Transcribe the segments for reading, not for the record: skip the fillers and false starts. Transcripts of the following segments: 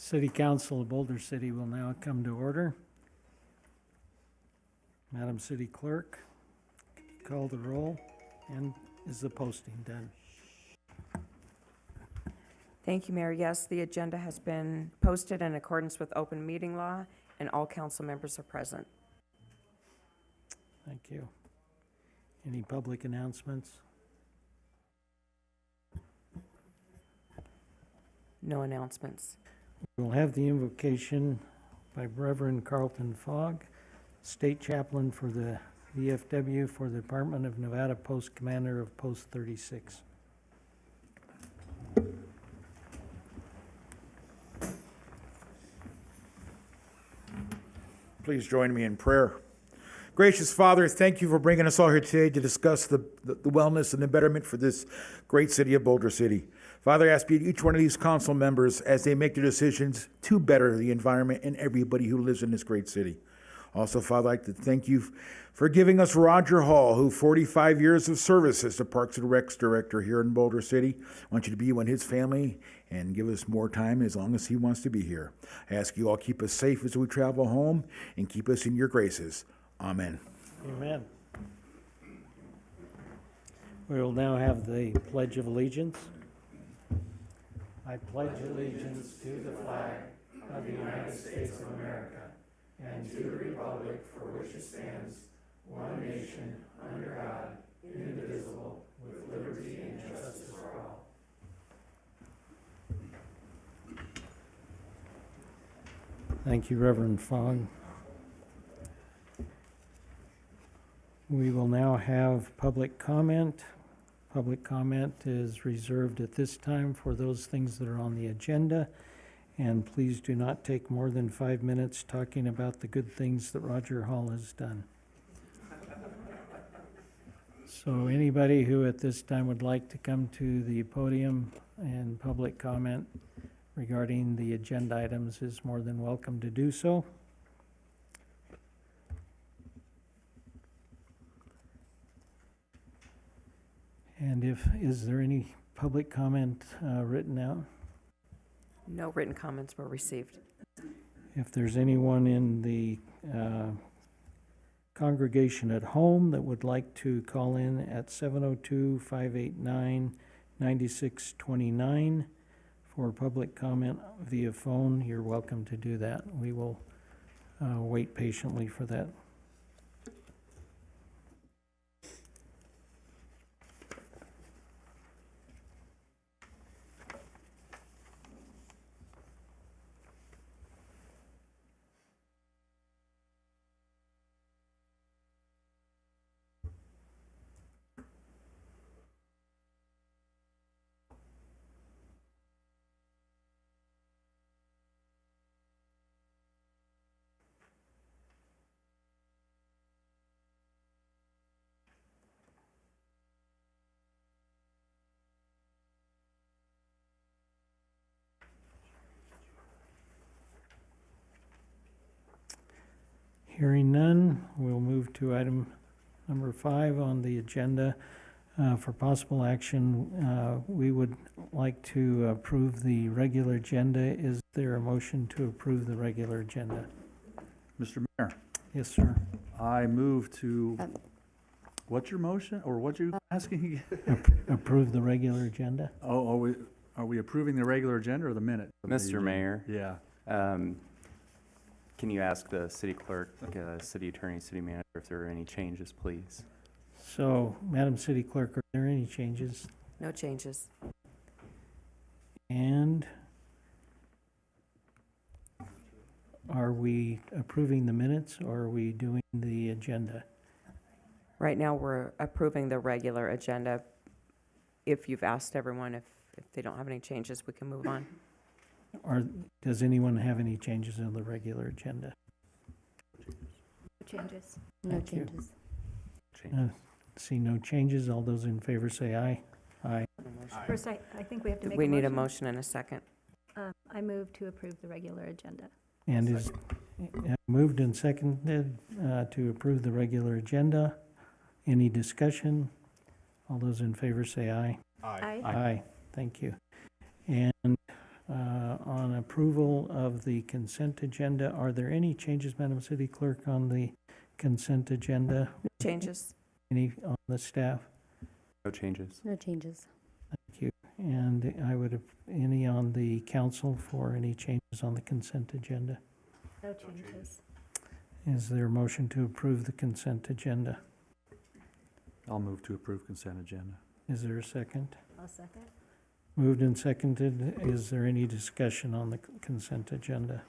City Council of Boulder City will now come to order. Madam City Clerk, call the roll, and is the posting done? Thank you, Mayor. Yes, the agenda has been posted in accordance with open meeting law, and all council members are present. Thank you. Any public announcements? No announcements. We'll have the invocation by Reverend Carlton Fogg, State Chaplain for the VFW for the Department of Nevada, Post Commander of Post 36. Please join me in prayer. Gracious Father, thank you for bringing us all here today to discuss the wellness and the betterment for this great city of Boulder City. Father, I ask you, each one of these council members, as they make their decisions to better the environment and everybody who lives in this great city. Also, Father, I'd like to thank you for giving us Roger Hall, who 45 years of service as the Parks and Recs Director here in Boulder City. I want you to be with his family and give us more time as long as he wants to be here. I ask you all keep us safe as we travel home and keep us in your graces. Amen. Amen. We will now have the Pledge of Allegiance. I pledge allegiance to the flag of the United States of America and to the republic for which it stands, one nation, under God, indivisible, with liberty and justice for all. Thank you, Reverend Fogg. We will now have public comment. Public comment is reserved at this time for those things that are on the agenda. And please do not take more than 5 minutes talking about the good things that Roger Hall has done. So anybody who at this time would like to come to the podium and public comment regarding the agenda items is more than welcome to do so. And is there any public comment written out? No written comments were received. If there's anyone in the congregation at home that would like to call in at 702-589-9629 for public comment via phone, you're welcome to do that. We will wait patiently for that. Hearing none, we'll move to item number 5 on the agenda. For possible action, we would like to approve the regular agenda. Is there a motion to approve the regular agenda? Mr. Mayor, Yes, sir. I move to, what's your motion, or what you asking again? Approve the regular agenda? Oh, are we approving the regular agenda or the minute? Mr. Mayor, Yeah. can you ask the city clerk, city attorney, city manager if there are any changes, please? So, Madam City Clerk, are there any changes? No changes. And are we approving the minutes or are we doing the agenda? Right now, we're approving the regular agenda. If you've asked everyone, if they don't have any changes, we can move on. Or does anyone have any changes in the regular agenda? Changes. No Thank you. changes. Changes. See no changes. All those in favor say aye. Aye. First, I think we have to make We need a motion and a second. I move to approve the regular agenda. And is moved and seconded to approve the regular agenda. Any discussion? All those in favor say aye. Aye. Aye. Thank you. And on approval of the consent agenda. Are there any changes, Madam City Clerk, on the consent agenda? Changes? Any on the staff? No changes. No changes. Thank you. And I would have, any on the council for any changes on the consent agenda? No changes. Is there a motion to approve the consent agenda? I'll move to approve consent agenda. Is there a second? I'll second. Moved and seconded. Is there any discussion on the consent agenda?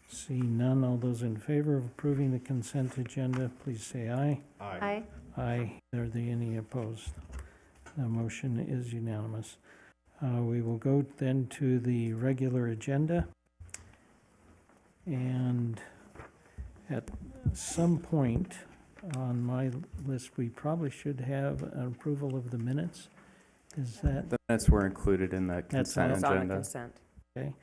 See none. All those in favor of approving the consent agenda, please say aye. Aye. Aye. Are there any opposed? The motion is unanimous. We will go then to the regular agenda. And at some point on my list, we probably should have an approval of the minutes. Is that The minutes were included in the That's consent It's on the agenda. consent. okay?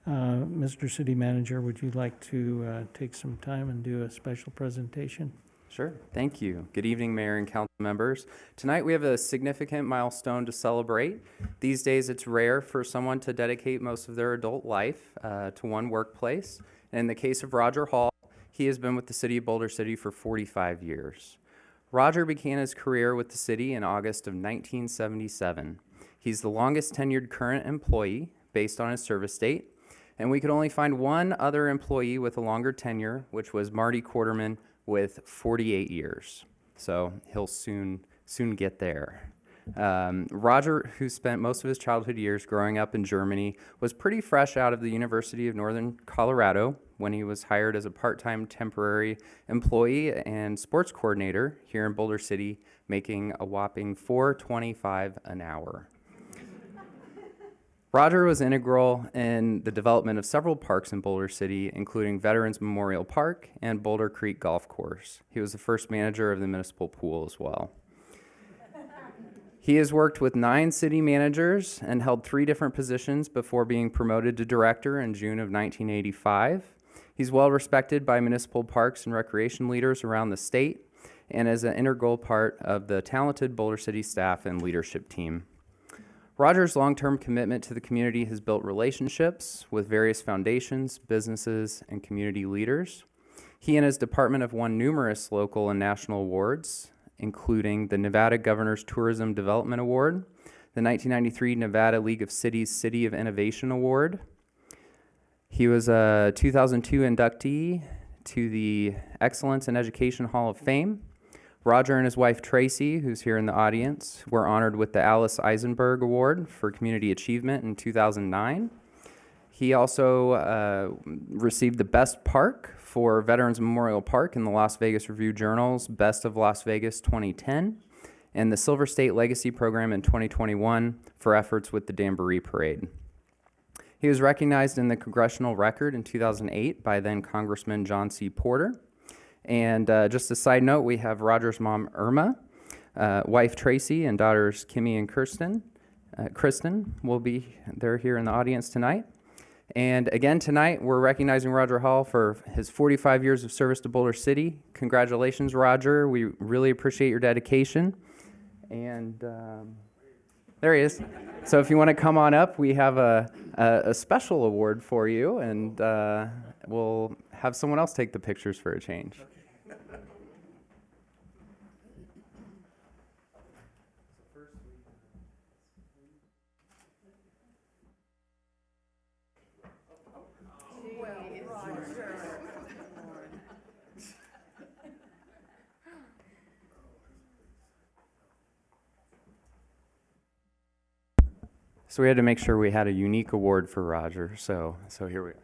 Mr. City Manager, would you like to take some time and do a special presentation? Sure. Thank you. Good evening, Mayor and council members. Tonight, we have a significant milestone to celebrate. These days, it's rare for someone to dedicate most of their adult life to one workplace. And in the case of Roger Hall, he has been with the city of Boulder City for 45 years. Roger began his career with the city in August of 1977. He's the longest tenured current employee based on his service date, and we could only find one other employee with a longer tenure, which was Marty Quarterman with 48 years. So he'll soon get there. Roger, who spent most of his childhood years growing up in Germany, was pretty fresh out of the University of Northern Colorado when he was hired as a part-time temporary employee and sports coordinator here in Boulder City, making a whopping $4.25 an hour. Roger was integral in the development of several parks in Boulder City, including Veterans Memorial Park and Boulder Creek Golf Course. He was the first manager of the municipal pool as well. He has worked with 9 city managers and held 3 different positions before being promoted to director in June of 1985. He's well respected by municipal parks and recreation leaders around the state and is an integral part of the talented Boulder City staff and leadership team. Roger's long-term commitment to the community has built relationships with various foundations, businesses, and community leaders. He and his department have won numerous local and national awards, including the Nevada Governor's Tourism Development Award, the 1993 Nevada League of Cities City of Innovation Award. He was a 2002 inductee to the Excellence in Education Hall of Fame. Roger and his wife Tracy, who's here in the audience, were honored with the Alice Eisenberg Award for Community Achievement in 2009. He also received the Best Park for Veterans Memorial Park in the Las Vegas Review-Journal's Best of Las Vegas 2010, and the Silver State Legacy Program in 2021 for efforts with the Jamboree Parade. He was recognized in the Congressional Record in 2008 by then Congressman John C. Porter. And just a side note, we have Roger's mom, Irma, wife Tracy, and daughters Kimmy and Kristen. Kristen will be there here in the audience tonight. And again, tonight, we're recognizing Roger Hall for his 45 years of service to Boulder City. Congratulations, Roger. We really appreciate your dedication. And there he is. So if you want to come on up, we have a special award for you, and we'll have someone else take the pictures for a change. So we had to make sure we had a unique award for Roger, so here we are.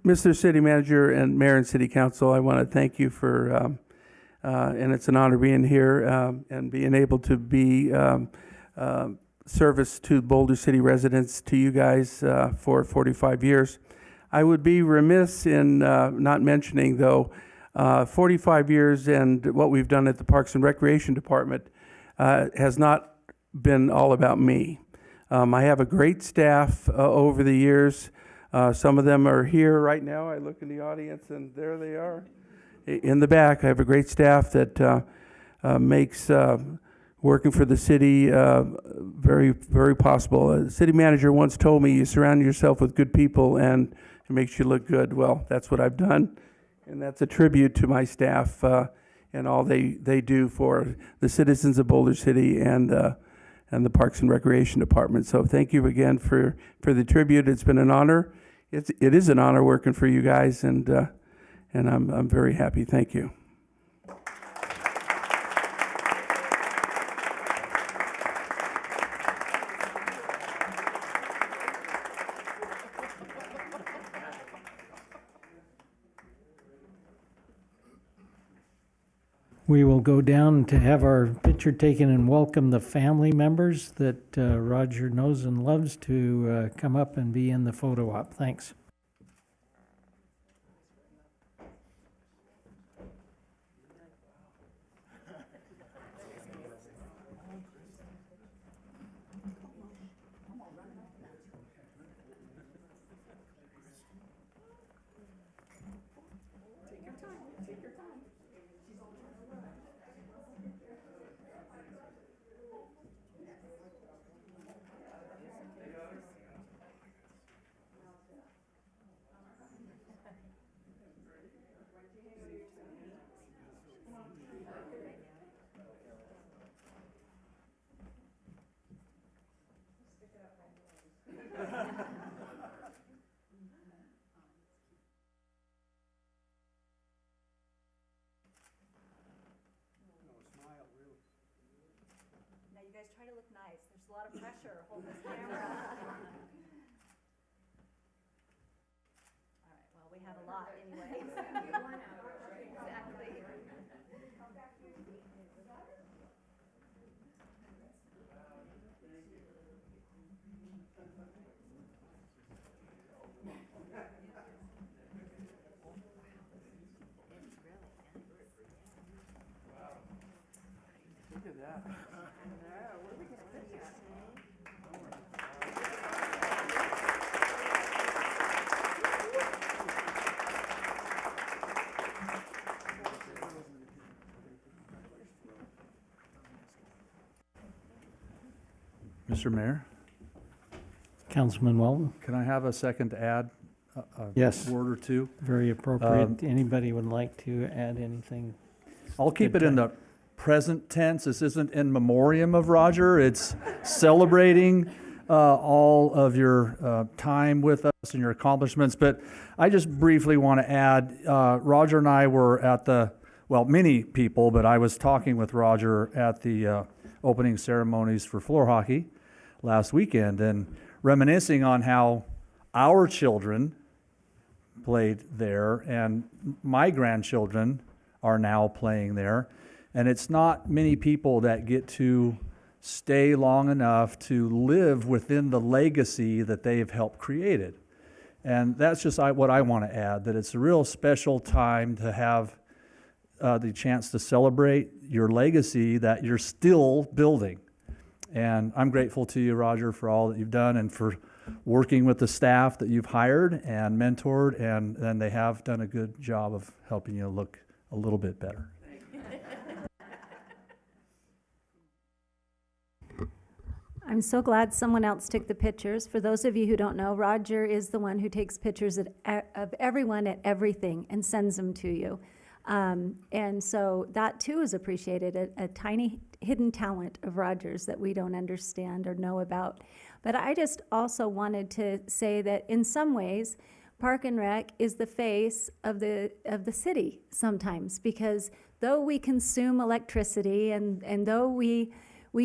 Mr. City Manager and Mayor and City Council, I want to thank you for, and it's an honor being here and being able to be service to Boulder City residents, to you guys for 45 years. I would be remiss in not mentioning, though, 45 years and what we've done at the Parks and Recreation Department has not been all about me. I have a great staff over the years. Some of them are here right now. I look in the audience, and there they are in the back. I have a great staff that makes working for the city very, very possible. A city manager once told me, you surround yourself with good people and it makes you look good. Well, that's what I've done, and that's a tribute to my staff and all they do for the citizens of Boulder City and the Parks and Recreation Department. So thank you again for the tribute. It's been an honor. It is an honor working for you guys, and I'm very happy. Thank you. We will go down to have our picture taken and welcome the family members that Roger knows and loves to come up and be in the photo op. Thanks. Now you guys try to look nice. There's a lot of pressure holding this camera. All right, well, we have a lot anyway. Exactly. Mr. Mayor, Councilman Walton? can I have a second to add a Yes. word or two? Very appropriate. Anybody would like to add anything? I'll keep Good it in the present tense. This isn't in memoriam of Roger. It's celebrating all of your time with us and your accomplishments. But I just briefly want to add, Roger and I were at many people, but I was talking with Roger at the opening ceremonies for floor hockey last weekend and reminiscing on how our children played there and my grandchildren are now playing there. And it's not many people that get to stay long enough to live within the legacy that they've helped created. And that's just what I want to add, that it's a real special time to have the chance to celebrate your legacy that you're still building. And I'm grateful to you, Roger, for all that you've done and for working with the staff that you've hired and mentored, and they have done a good job of helping you look a little bit better. I'm so glad someone else took the pictures. For those of you who don't know, Roger is the one who takes pictures of everyone at everything and sends them to you. And so that too is appreciated, a tiny hidden talent of Roger's that we don't understand or know about. But I just also wanted to say that in some ways, Park and Rec is the face of the city sometimes, because though we consume electricity and though we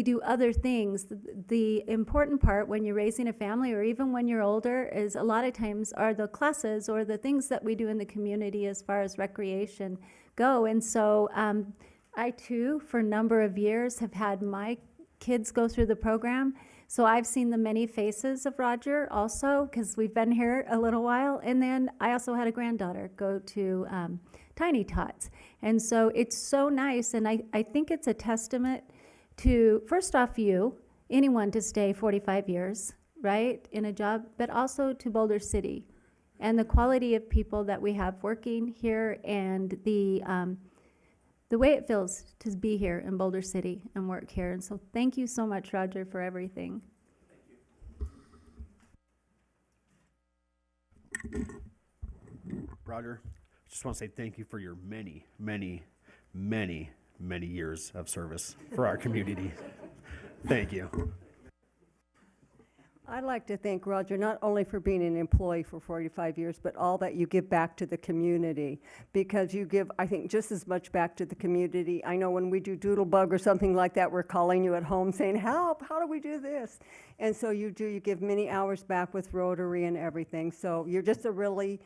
do other things, the important part when you're raising a family or even when you're older is a lot of times are the classes or the things that we do in the community as far as recreation go. And so I too, for a number of years, have had my kids go through the program. So I've seen the many faces of Roger also, because we've been here a little while. And then I also had a granddaughter go to Tiny Tots. And so it's so nice. And I think it's a testament to, first off, you anyone to stay 45 years, right, in a job, but also to Boulder City and the quality of people that we have working here and the way it feels to be here in Boulder City and work here. And so thank you so much, Roger, for everything. Roger, just want to say thank you for your many, many, many, many years of service for our community. Thank you. I'd like to thank Roger not only for being an employee for 45 years, but all that you give back to the community, because you give, I think, just as much back to the community. I know when we do Doodlebug or something like that, we're calling you at home saying, help, how do we do this? And so you give many hours back with Rotary and everything. So you're just a really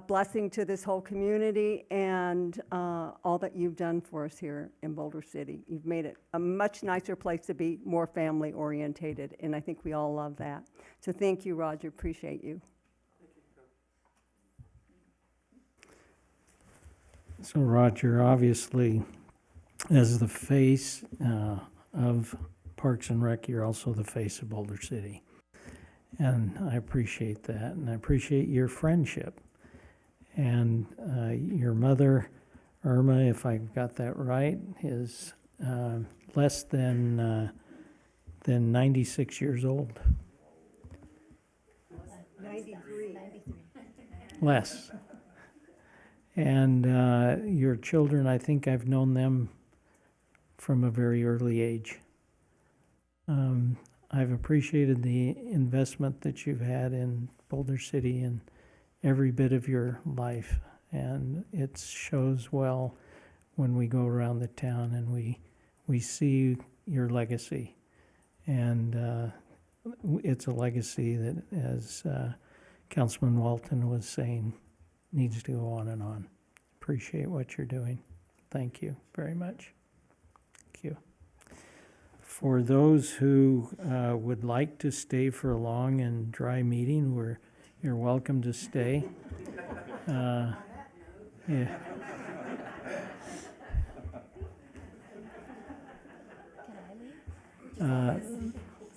blessing to this whole community and all that you've done for us here in Boulder City. You've made it a much nicer place to be, more family orientated, and I think we all love that. So thank you, Roger, appreciate you. So Roger, obviously, as the face of Parks and Rec, you're also the face of Boulder City. And I appreciate that, and I appreciate your friendship. And your mother, Irma, if I got that right, is less than 96 years old. 93. Less. And your children, I think I've known them from a very early age. I've appreciated the investment that you've had in Boulder City and every bit of your life. And it shows well when we go around the town and we see your legacy. And it's a legacy that, as Councilman Walton was saying, needs to go on and on. Appreciate what you're doing. Thank you very much. Thank you. For those who would like to stay for a long and dry meeting, you're welcome to stay. Yeah.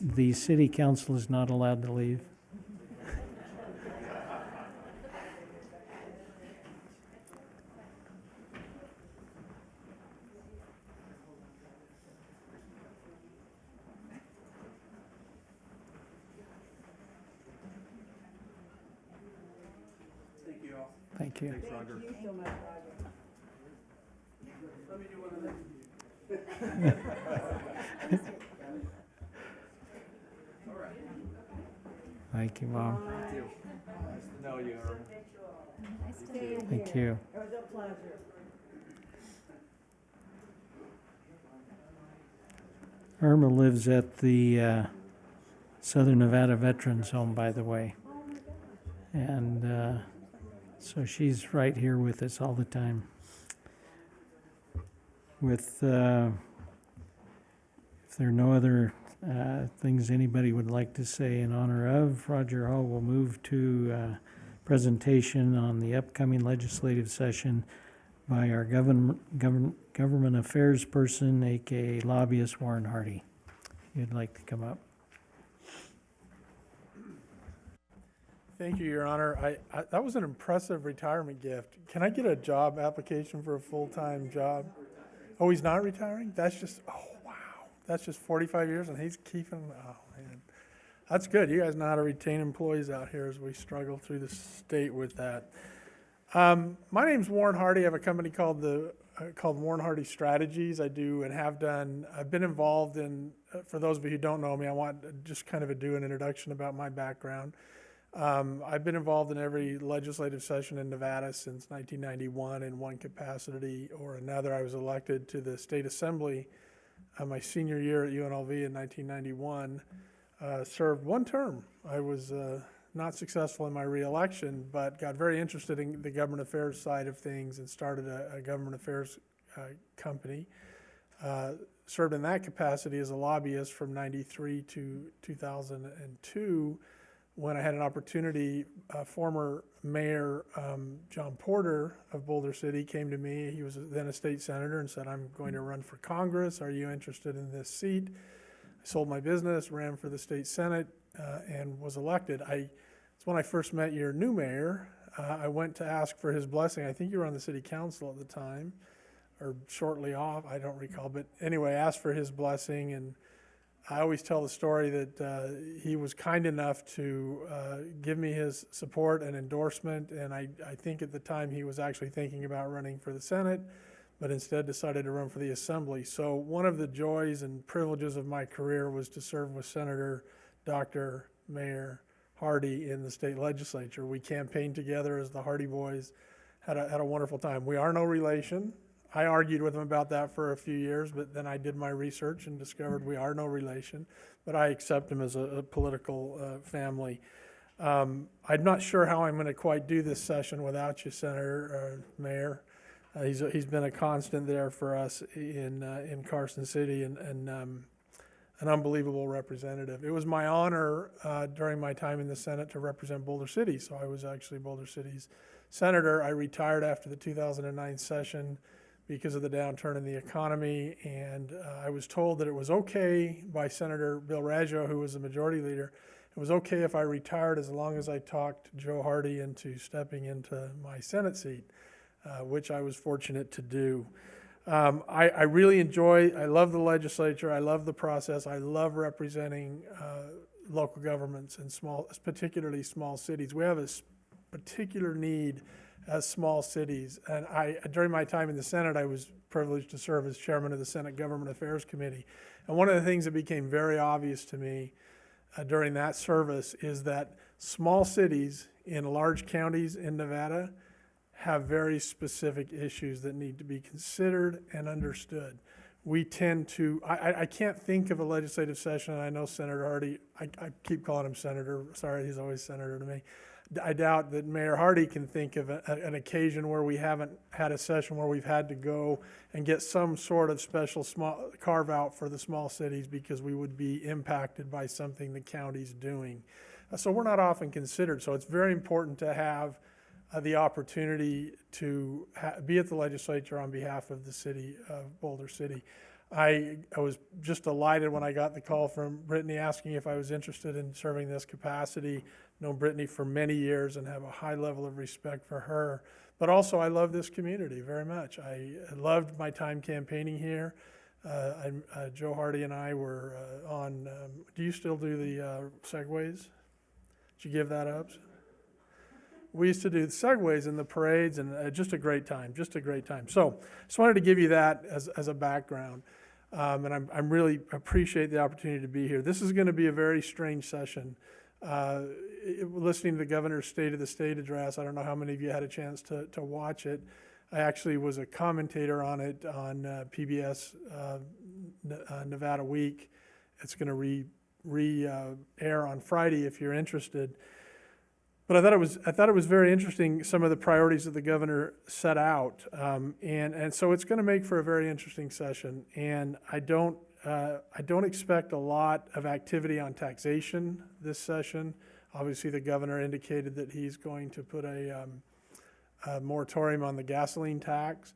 The city council is not allowed to leave. Thank you. Thanks, Roger. Thank you, Mom. No, you are. Thank you. It was a pleasure. Irma lives at the Southern Nevada Veterans Home, by the way. And so she's right here with us all the time. With, if there are no other things anybody would like to say in honor of, Roger Hall will move to presentation on the upcoming legislative session by our government affairs person, aka lobbyist Warren Hardy. You'd like to come up? Thank you, Your Honor. That was an impressive retirement gift. Can I get a job application for a full-time job? Oh, he's not retiring? That's just, oh, wow. That's just 45 years and he's keeping, oh, man. That's good. You guys know how to retain employees out here as we struggle through the state with that. My name's Warren Hardy. I have a company called Warren Hardy Strategies. I do and have done. I've been involved in, for those of you who don't know me, I want just kind of do an introduction about my background. I've been involved in every legislative session in Nevada since 1991 in one capacity or another. I was elected to the state assembly my senior year at UNLV in 1991. Served one term. I was not successful in my reelection, but got very interested in the government affairs side of things and started a government affairs company. Served in that capacity as a lobbyist from 93 to 2002. When I had an opportunity, former Mayor John Porter of Boulder City came to me. He was then a state senator and said, I'm going to run for Congress. Are you interested in this seat? sold my business, ran for the state senate, and was elected. It's when I first met your new mayor. I went to ask for his blessing. I think you were on the city council at the time, or shortly off, I don't recall. But anyway, I asked for his blessing, and I always tell the story that he was kind enough to give me his support and endorsement, and I think at the time he was actually thinking about running for the Senate, but instead decided to run for the Assembly. So one of the joys and privileges of my career was to serve with Senator Dr. Mayor Hardy in the state legislature. We campaigned together as the Hardy Boys, had a wonderful time. We are no relation. I argued with him about that for a few years, but then I did my research and discovered we are no relation, but I accept him as a political family. I'm not sure how I'm going to quite do this session without you, Senator, Mayor. He's been a constant there for us in Carson City, and an unbelievable representative. It was my honor during my time in the Senate to represent Boulder City, so I was actually Boulder City's senator. I retired after the 2009 session because of the downturn in the economy, and I was told that it was okay by Senator Bill Raggio, who was the majority leader. It was okay if I retired as long as I talked Joe Hardy into stepping into my Senate seat, which I was fortunate to do. I really I love the legislature, I love the process, I love representing local governments and particularly small cities. We have a particular need as small cities, and during my time in the Senate, I was privileged to serve as chairman of the Senate Government Affairs Committee. And one of the things that became very obvious to me during that service is that small cities in large counties in Nevada have very specific issues that need to be considered and understood. We tend to, I can't think of a legislative session, and I know Senator Hardy, I keep calling him Senator, sorry, he's always Senator to me. I doubt that Mayor Hardy can think of an occasion where we haven't had a session where we've had to go and get some sort of special small carve out for the small cities because we would be impacted by something the county's doing. So we're not often considered. So it's very important to have the opportunity to be at the legislature on behalf of the city of Boulder City. I was just delighted when I got the call from Brittany asking if I was interested in serving this capacity. Known Brittany for many years and have a high level of respect for her. But also I love this community very much. I loved my time campaigning here. Joe Hardy and I were on, do you still do the segways? Did you give that up? We used to do the segways and the parades, and just a great time, just a great time. So just wanted to give you that as a background. And I'm really appreciate the opportunity to be here. This is going to be a very strange session. Listening to the governor's State of the State address, I don't know how many of you had a chance to watch it. I actually was a commentator on it on PBS Nevada Week. It's going to re-air on Friday if you're interested. But I thought it was very interesting, some of the priorities that the governor set out, and so it's going to make for a very interesting session. And I don't expect a lot of activity on taxation this session. Obviously, the governor indicated that he's going to put a moratorium on the gasoline tax.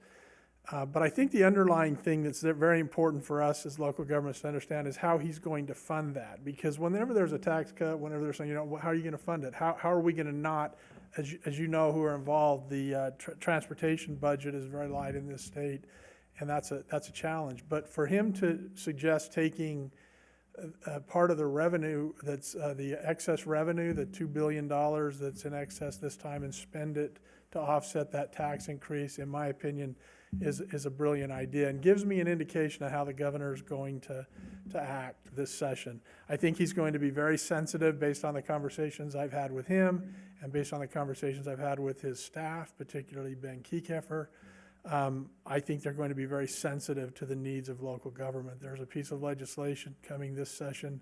But I think the underlying thing that's very important for us as local governments to understand is how he's going to fund that. Because whenever there's a tax cut, whenever there's something, how are you going to fund it? How are we going to not, as you know who are involved, the transportation budget is very light in this state, and that's a challenge. But for him to suggest taking part of the revenue that's the excess revenue, the $2 billion that's in excess this time, and spend it to offset that tax increase, in my opinion, is a brilliant idea and gives me an indication of how the governor is going to act this session. I think he's going to be very sensitive based on the conversations I've had with him and based on the conversations I've had with his staff, particularly Ben Kiekefer. I think they're going to be very sensitive to the needs of local government. There's a piece of legislation coming this session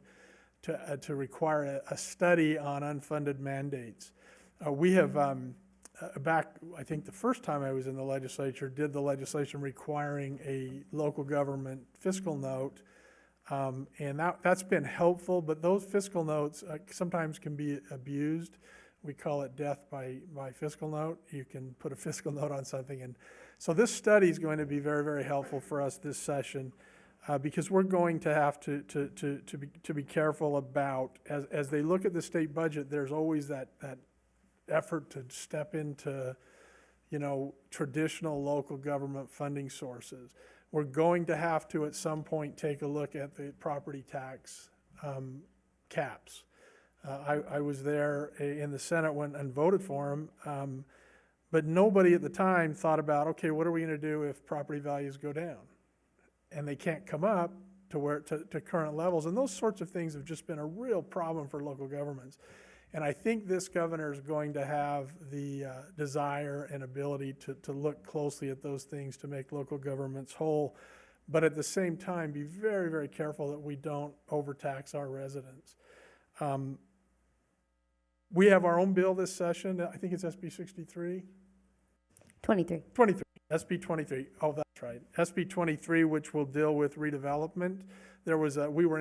to require a study on unfunded mandates. We have back, I think the first time I was in the legislature, did the legislation requiring a local government fiscal note, and that's been helpful, but those fiscal notes sometimes can be abused. We call it death by fiscal note. You can put a fiscal note on something, and so this study is going to be very, very helpful for us this session. because we're going to have to be careful about, as they look at the state budget, there's always that effort to step into, traditional local government funding sources. We're going to have to, at some point, take a look at the property tax caps. I was there in the Senate and voted for them, but nobody at the time thought about, okay, what are we going to do if property values go down? And they can't come up to current levels. And those sorts of things have just been a real problem for local governments. And I think this governor is going to have the desire and ability to look closely at those things to make local governments whole, but at the same time be very, very careful that we don't overtax our residents. We have our own bill this session. I think it's SB 63? 23. 23, SB 23. Oh, that's right. SB 23, which will deal with redevelopment. We were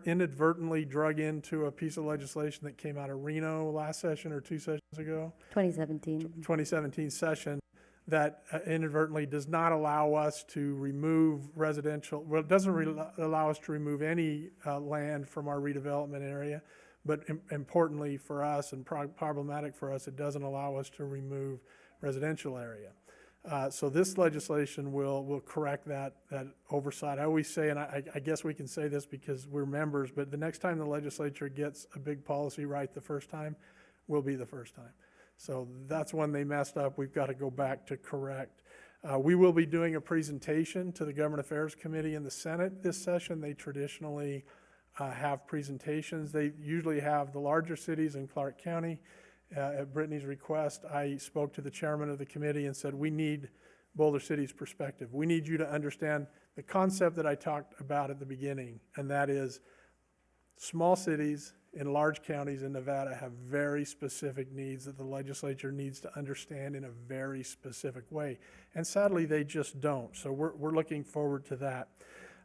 inadvertently drug into a piece of legislation that came out of Reno last session or 2 sessions ago. 2017. 2017 session that inadvertently does not allow us to remove residential, well, it doesn't allow us to remove any land from our redevelopment area, but importantly for us and problematic for us, it doesn't allow us to remove residential area. So this legislation will correct that oversight. I always say, and I guess we can say this because we're members, but the next time the legislature gets a big policy right the first time, will be the first time. So that's when they messed up. We've got to go back to correct. We will be doing a presentation to the Government Affairs Committee in the Senate this session. They traditionally have presentations. They usually have the larger cities in Clark County. At Brittany's request, I spoke to the chairman of the committee and said, we need Boulder City's perspective. We need you to understand the concept that I talked about at the beginning, and that is small cities in large counties in Nevada have very specific needs that the legislature needs to understand in a very specific way. And sadly, they just don't. So we're looking forward to that.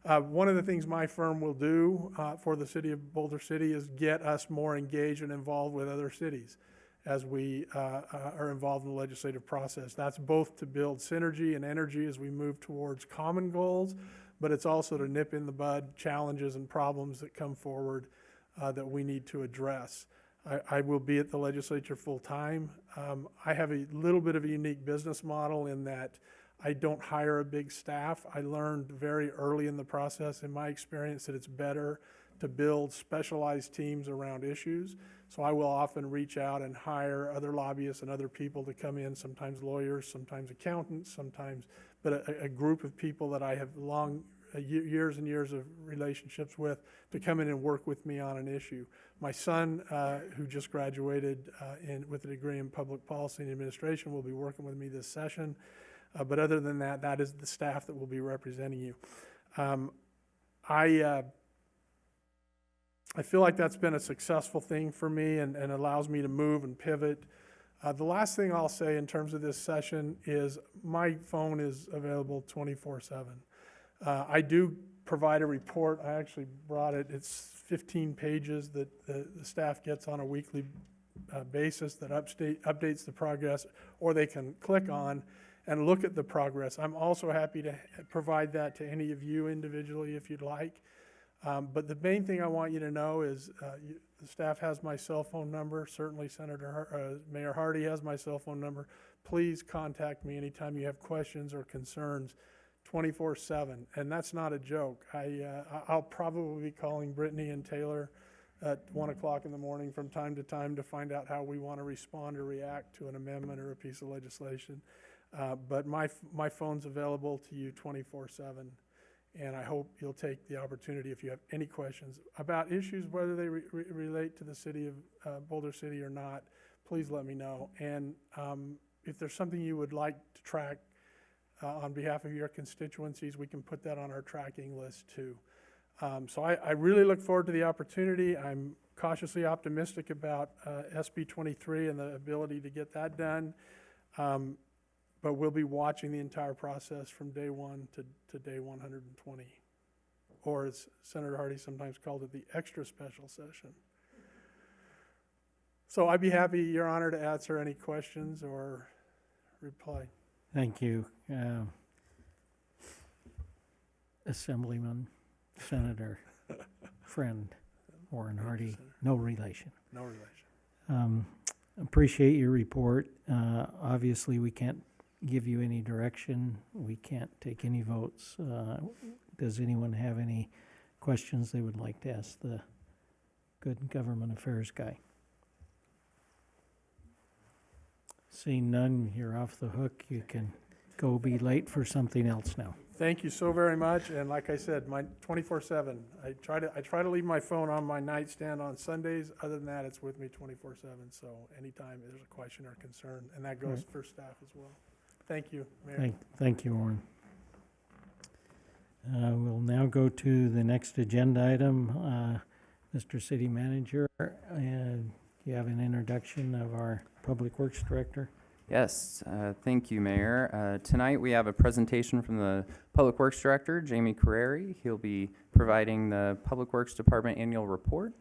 One of the things my firm will do for the city of Boulder City is get us more engaged and involved with other cities as we are involved in the legislative process. That's both to build synergy and energy as we move towards common goals, but it's also to nip in the bud challenges and problems that come forward that we need to address. I will be at the legislature full time. I have a little bit of a unique business model in that I don't hire a big staff. I learned very early in the process, in my experience, that it's better to build specialized teams around issues. So I will often reach out and hire other lobbyists and other people to come in, sometimes lawyers, sometimes accountants, but a group of people that I have years and years of relationships with to come in and work with me on an issue. My son, who just graduated with a degree in public policy and administration, will be working with me this session. But other than that, that is the staff that will be representing you. I feel like that's been a successful thing for me and allows me to move and pivot. The last thing I'll say in terms of this session is my phone is available 24/7. I do provide a report. I actually brought it. It's 15 pages that the staff gets on a weekly basis that updates the progress, or they can click on and look at the progress. I'm also happy to provide that to any of you individually if you'd like. But the main thing I want you to know is the staff has my cell phone number. Certainly Mayor Hardy has my cell phone number. Please contact me anytime you have questions or concerns, 24/7. And that's not a joke. I'll probably be calling Brittany and Taylor at 1 o'clock in the morning from time to time to find out how we want to respond or react to an amendment or a piece of legislation. But my phone's available to you 24/7. And I hope you'll take the opportunity, if you have any questions about issues, whether they relate to the city of Boulder City or not, please let me know. And if there's something you would like to track on behalf of your constituencies, we can put that on our tracking list too. So I really look forward to the opportunity. I'm cautiously optimistic about SB 23 and the ability to get that done. But we'll be watching the entire process from day one to day 120, or as Senator Hardy sometimes called it, the extra special session. So I'd be happy, Your Honor, to answer any questions or reply. Thank you. Assemblyman, Senator, friend, Warren Hardy, no relation. No relation. Appreciate your report. Obviously, we can't give you any direction. We can't take any votes. Does anyone have any questions they would like to ask the good government affairs guy? Seeing none, you're off the hook. You can go be late for something else now. Thank you so very much, and like I said, my 24/7. I try to leave my phone on my nightstand on Sundays. Other than that, it's with me 24/7. So anytime there's a question or concern, and that goes for staff as well. Thank you, Mayor. Thank you, Warren. We'll now go to the next agenda item. Mr. City Manager, you have an introduction of our Public Works Director. Yes, thank you, Mayor. Tonight we have a presentation from the Public Works Director, Jamie Carreri. He'll be providing the Public Works Department annual report.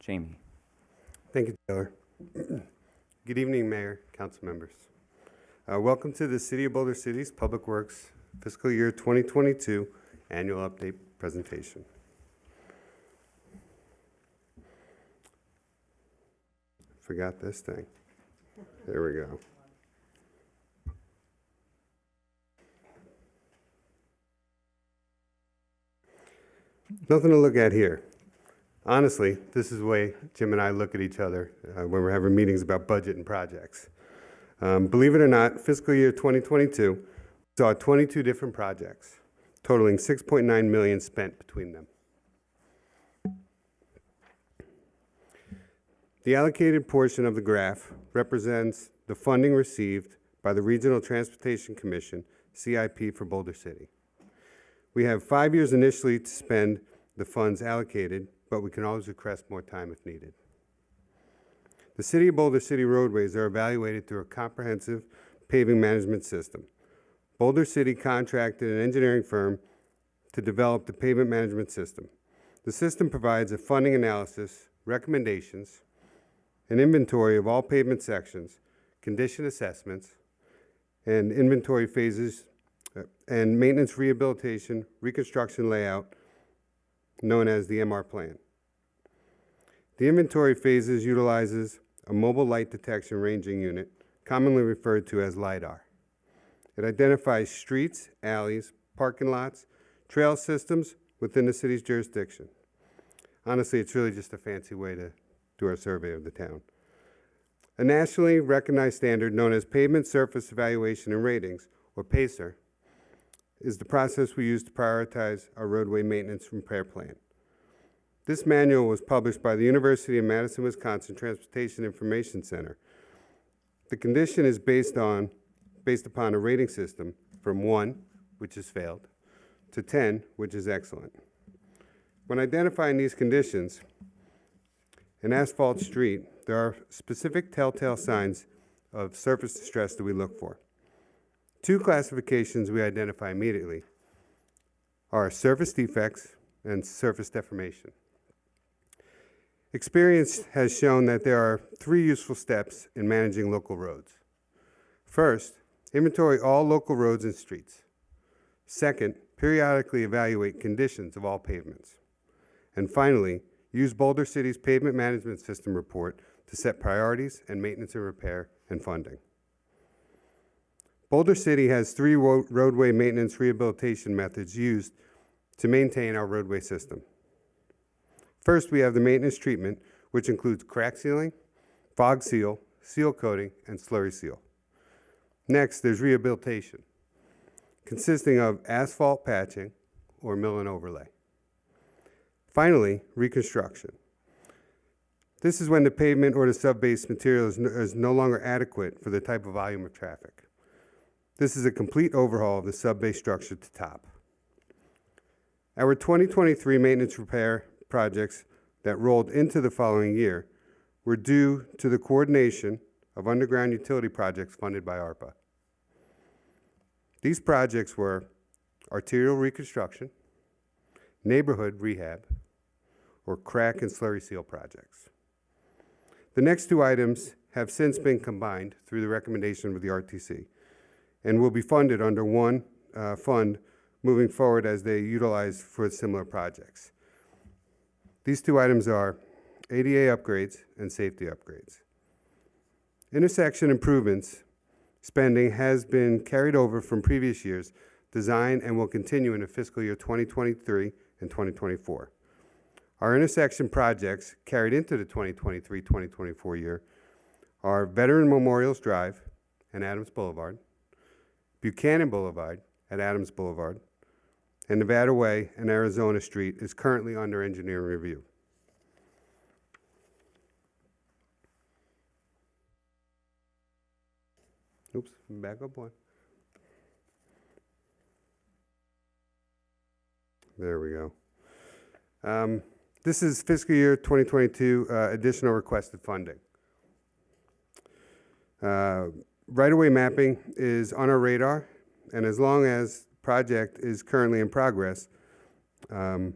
Jamie. Thank you, Taylor. Good evening, Mayor, council members. Welcome to the City of Boulder City's Public Works Fiscal Year 2022 Annual Update Presentation. Forgot this thing. There we go. Nothing to look at here. Honestly, this is the way Jim and I look at each other when we're having meetings about budget and projects. Believe it or not, fiscal year 2022 saw 22 different projects, totaling $6.9 million spent between them. The allocated portion of the graph represents the funding received by the Regional Transportation Commission, CIP, for Boulder City. We have 5 years initially to spend the funds allocated, but we can always request more time if needed. The City of Boulder City roadways are evaluated through a comprehensive paving management system. Boulder City contracted an engineering firm to develop the pavement management system. The system provides a funding analysis, recommendations, an inventory of all pavement sections, condition assessments, and inventory phases, and maintenance rehabilitation, reconstruction layout, known as the MR plan. The inventory phases utilizes a mobile light detection ranging unit, commonly referred to as LiDAR. It identifies streets, alleys, parking lots, trail systems within the city's jurisdiction. Honestly, it's really just a fancy way to do our survey of the town. A nationally recognized standard known as Pavement Surface Evaluation and Ratings, or PACER, is the process we use to prioritize our roadway maintenance repair plan. This manual was published by the University of Madison, Wisconsin Transportation Information Center. The condition is based upon a rating system from 1, which has failed, to 10, which is excellent. When identifying these conditions, an asphalt street, there are specific telltale signs of surface distress that we look for. 2 classifications we identify immediately are surface defects and surface deformation. Experience has shown that there are 3 useful steps in managing local roads. First, inventory all local roads and streets. Second, periodically evaluate conditions of all pavements. And finally, use Boulder City's Pavement Management System report to set priorities and maintenance and repair and funding. Boulder City has 3 roadway maintenance rehabilitation methods used to maintain our roadway system. First, we have the maintenance treatment, which includes crack sealing, fog seal, seal coating, and slurry seal. Next, there's rehabilitation, consisting of asphalt patching or mill and overlay. Finally, reconstruction. This is when the pavement or the sub-base material is no longer adequate for the type of volume of traffic. This is a complete overhaul of the sub-base structure to top. Our 2023 maintenance repair projects that rolled into the following year were due to the coordination of underground utility projects funded by ARPA. These projects were arterial reconstruction, neighborhood rehab, or crack and slurry seal projects. The next 2 items have since been combined through the recommendation of the RTC and will be funded under one fund moving forward as they utilize for similar projects. These two items are ADA upgrades and safety upgrades. Intersection improvements spending has been carried over from previous years' design and will continue in the fiscal year 2023 and 2024. Our intersection projects carried into the 2023-2024 year are Veteran Memorials Drive and Adams Boulevard, Buchanan Boulevard at Adams Boulevard, and Nevada Way and Arizona Street is currently under engineering review. Oops, back up one. There we go. This is fiscal year 2022 additional requested funding. Right-of-way mapping is on our radar, and as long as project is currently in progress, I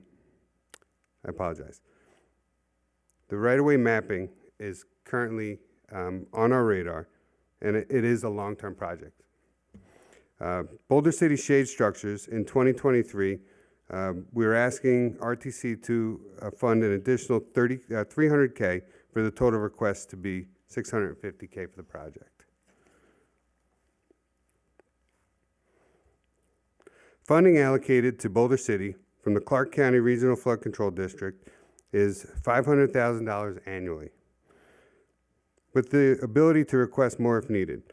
apologize. The right-of-way mapping is currently on our radar, and it is a long-term project. Boulder City Shade Structures in 2023, we're asking RTC to fund an additional $300K for the total request to be $650K for the project. Funding allocated to Boulder City from the Clark County Regional Flood Control District is $500,000 annually, with the ability to request more if needed.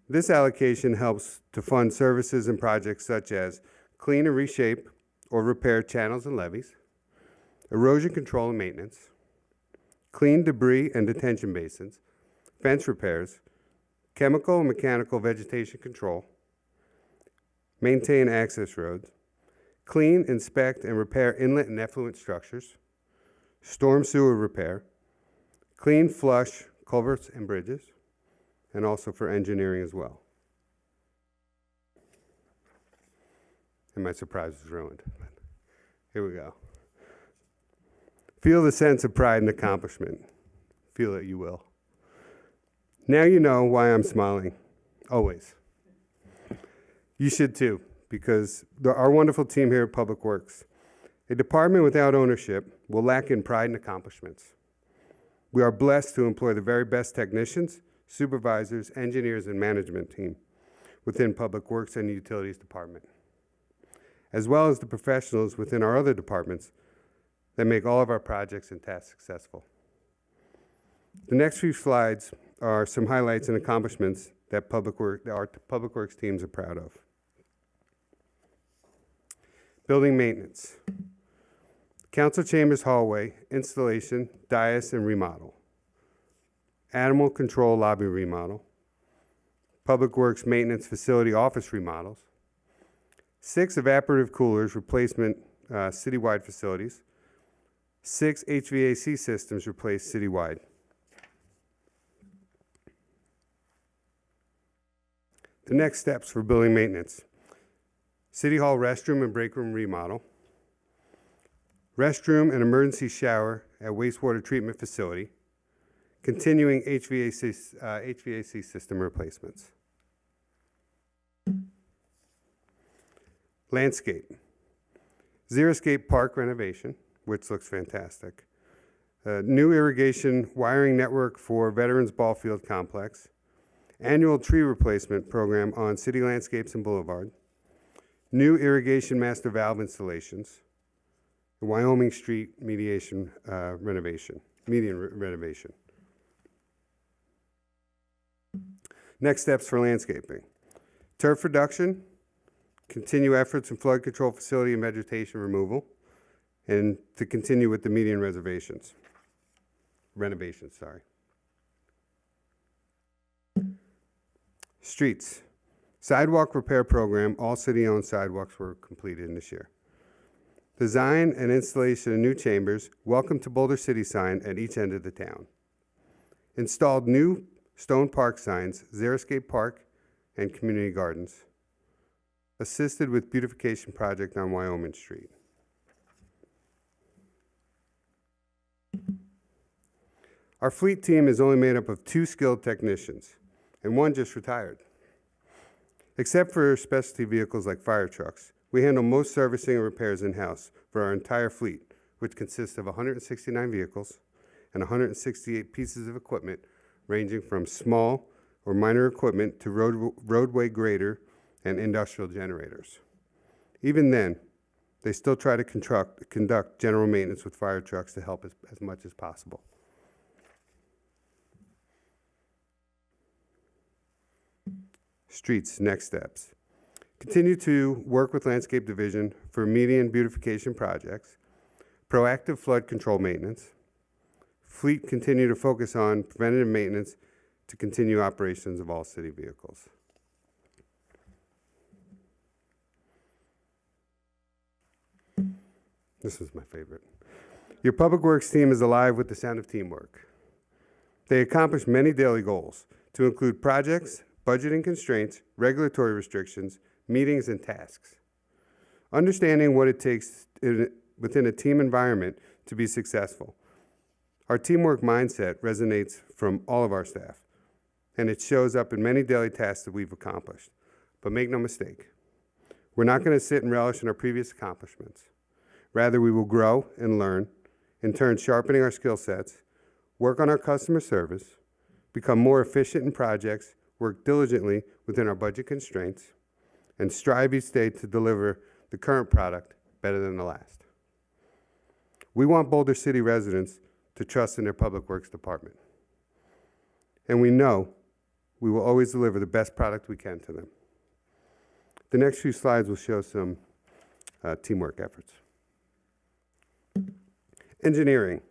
This allocation helps to fund services and projects such as clean and reshape or repair channels and levees, erosion control and maintenance, clean debris and detention basins, fence repairs, chemical and mechanical vegetation control, maintain access roads, clean, inspect, and repair inlet and effluent structures, storm sewer repair, clean, flush culverts and bridges, and also for engineering as well. And my surprise was ruined. Here we go. Feel the sense of pride and accomplishment. Feel it, you will. Now you know why I'm smiling, always. You should too, because our wonderful team here at Public Works, a department without ownership will lack in pride and accomplishments. We are blessed to employ the very best technicians, supervisors, engineers, and management team within Public Works and the Utilities Department, as well as the professionals within our other departments that make all of our projects and tasks successful. The next few slides are some highlights and accomplishments that our Public Works teams are proud of. Building maintenance. Council Chambers hallway installation, dais, and remodel. Animal control lobby remodel. Public Works maintenance facility office remodels. 6 evaporative coolers replacement citywide facilities. 6 HVAC systems replaced citywide. The next steps for building maintenance. City Hall restroom and break room remodel. Restroom and emergency shower at wastewater treatment facility. Continuing HVAC system replacements. Landscape. Xeriscape Park renovation, which looks fantastic. New irrigation wiring network for Veterans Ball Field Complex. Annual tree replacement program on city landscapes and boulevard. New irrigation master valve installations. Wyoming Street median renovation. Next steps for landscaping. Turf reduction, continue efforts in flood control facility and vegetation removal, and to continue with the median renovations. Streets. Sidewalk repair program, all city-owned sidewalks were completed in this year. Design and installation of new chambers, welcome to Boulder City sign at each end of the town. Installed new stone park signs, Xeriscape Park and community gardens. Assisted with beautification project on Wyoming Street. Our fleet team is only made up of 2 skilled technicians, and 1 just retired. Except for specialty vehicles like fire trucks, We handle most servicing and repairs in-house for our entire fleet, which consists of 169 vehicles and 168 pieces of equipment, ranging from small or minor equipment to roadway grader and industrial generators. Even then, they still try to conduct general maintenance with fire trucks to help as much as possible. Streets, next steps. Continue to work with Landscape Division for median beautification projects, proactive flood control maintenance. Fleet continue to focus on preventative maintenance to continue operations of all city vehicles. This is my favorite. Your Public Works team is alive with the sound of teamwork. They accomplish many daily goals, to include projects, budgeting constraints, regulatory restrictions, meetings, and tasks. Understanding what it takes within a team environment to be successful. Our teamwork mindset resonates from all of our staff, and it shows up in many daily tasks that we've accomplished. But make no mistake, we're not going to sit and relish in our previous accomplishments. Rather, we will grow and learn, in turn sharpening our skill sets, work on our customer service, become more efficient in projects, work diligently within our budget constraints, and strive each day to deliver the current product better than the last. We want Boulder City residents to trust in their Public Works Department. And we know we will always deliver the best product we can to them. The next few slides will show some teamwork efforts. Engineering.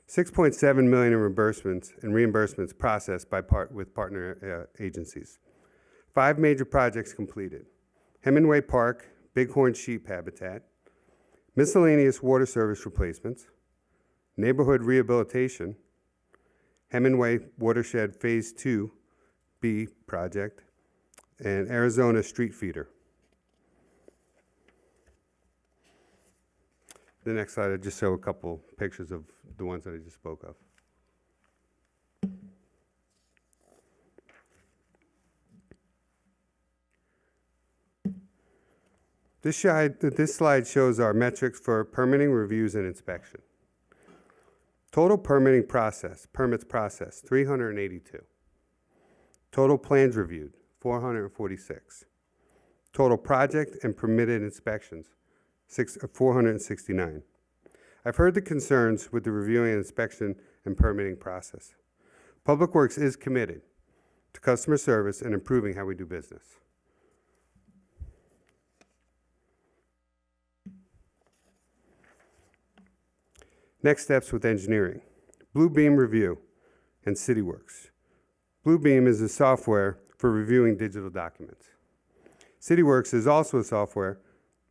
6.7 million in reimbursements processed with partner agencies. 5 major projects completed. Hemingway Park, bighorn sheep habitat, miscellaneous water service replacements, neighborhood rehabilitation, Hemingway Watershed Phase 2B project, and Arizona street feeder. The next slide, I just show a couple pictures of the ones that I just spoke of. This slide shows our metrics for permitting, reviews, and inspection. Total permitting permits processed, 382. Total plans reviewed, 446. Total project and permitted inspections, 469. I've heard the concerns with the reviewing, inspection, and permitting process. Public Works is committed to customer service and improving how we do business. Next steps with engineering. Bluebeam Review and CityWorks. Bluebeam is a software for reviewing digital documents. CityWorks is also a software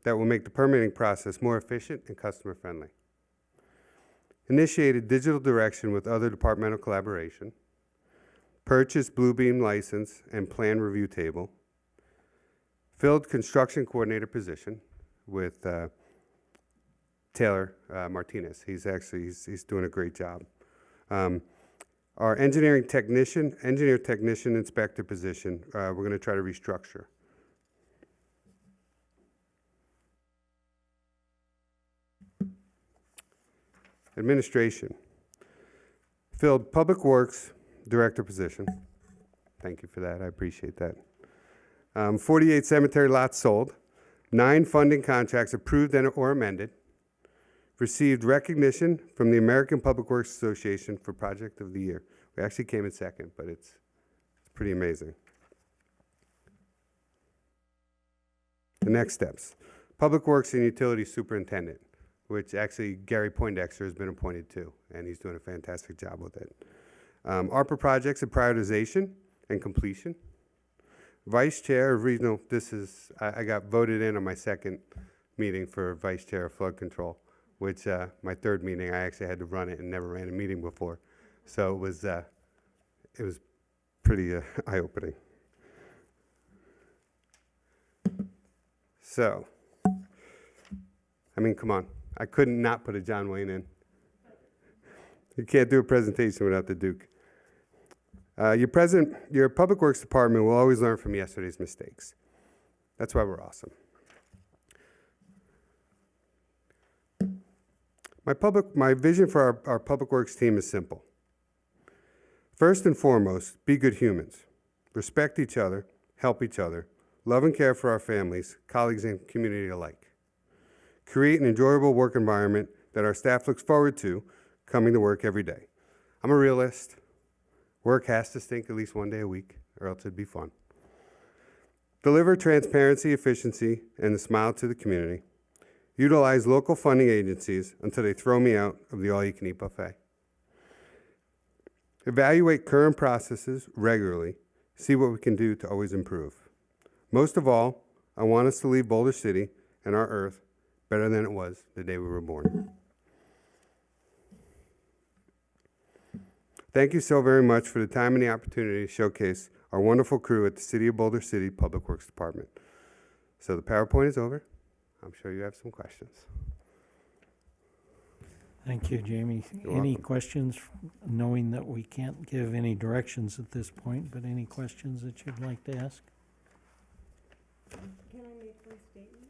that will make the permitting process more efficient and customer-friendly. Initiated digital direction with other departmental collaboration. Purchased Bluebeam license and plan review table. Filled construction coordinator position with Taylor Martinez. He's doing a great job. Our engineer technician inspector position, we're going to try to restructure. Administration. Filled Public Works director position. Thank you for that. I appreciate that. 48 cemetery lots sold. 9 funding contracts approved or amended. Received recognition from the American Public Works Association for Project of the Year. We actually came in second, but it's pretty amazing. The next steps. Public Works and Utilities Superintendent, which actually Gary Poindexter has been appointed to, and he's doing a fantastic job with it. ARPA projects and prioritization and completion. Vice Chair of Regional, I got voted in on my second meeting for Vice Chair of Flood Control, which my third meeting, I actually had to run it and never ran a meeting before. So it was pretty eye-opening. So, I mean, come on. I couldn't not put a John Wayne in. You can't do a presentation without the Duke. Your Public Works Department will always learn from yesterday's mistakes. That's why we're awesome. My vision for our Public Works team is simple. First and foremost, be good humans. Respect each other, help each other, love and care for our families, colleagues, and community alike. Create an enjoyable work environment that our staff looks forward to coming to work every day. I'm a realist. Work has to stink at least one day a week, or else it'd be fun. Deliver transparency, efficiency, and a smile to the community. Utilize local funding agencies until they throw me out of the all-you-can-eat buffet. Evaluate current processes regularly. See what we can do to always improve. Most of all, I want us to leave Boulder City and our Earth better than it was the day we were born. Thank you so very much for the time and the opportunity to showcase our wonderful crew at the City of Boulder City Public Works Department. So the PowerPoint is over. I'm sure you have some questions. Thank you, Jamie. You're Any welcome. questions, knowing that we can't give any directions at this point, but any questions that you'd like to ask? Can I make one statement?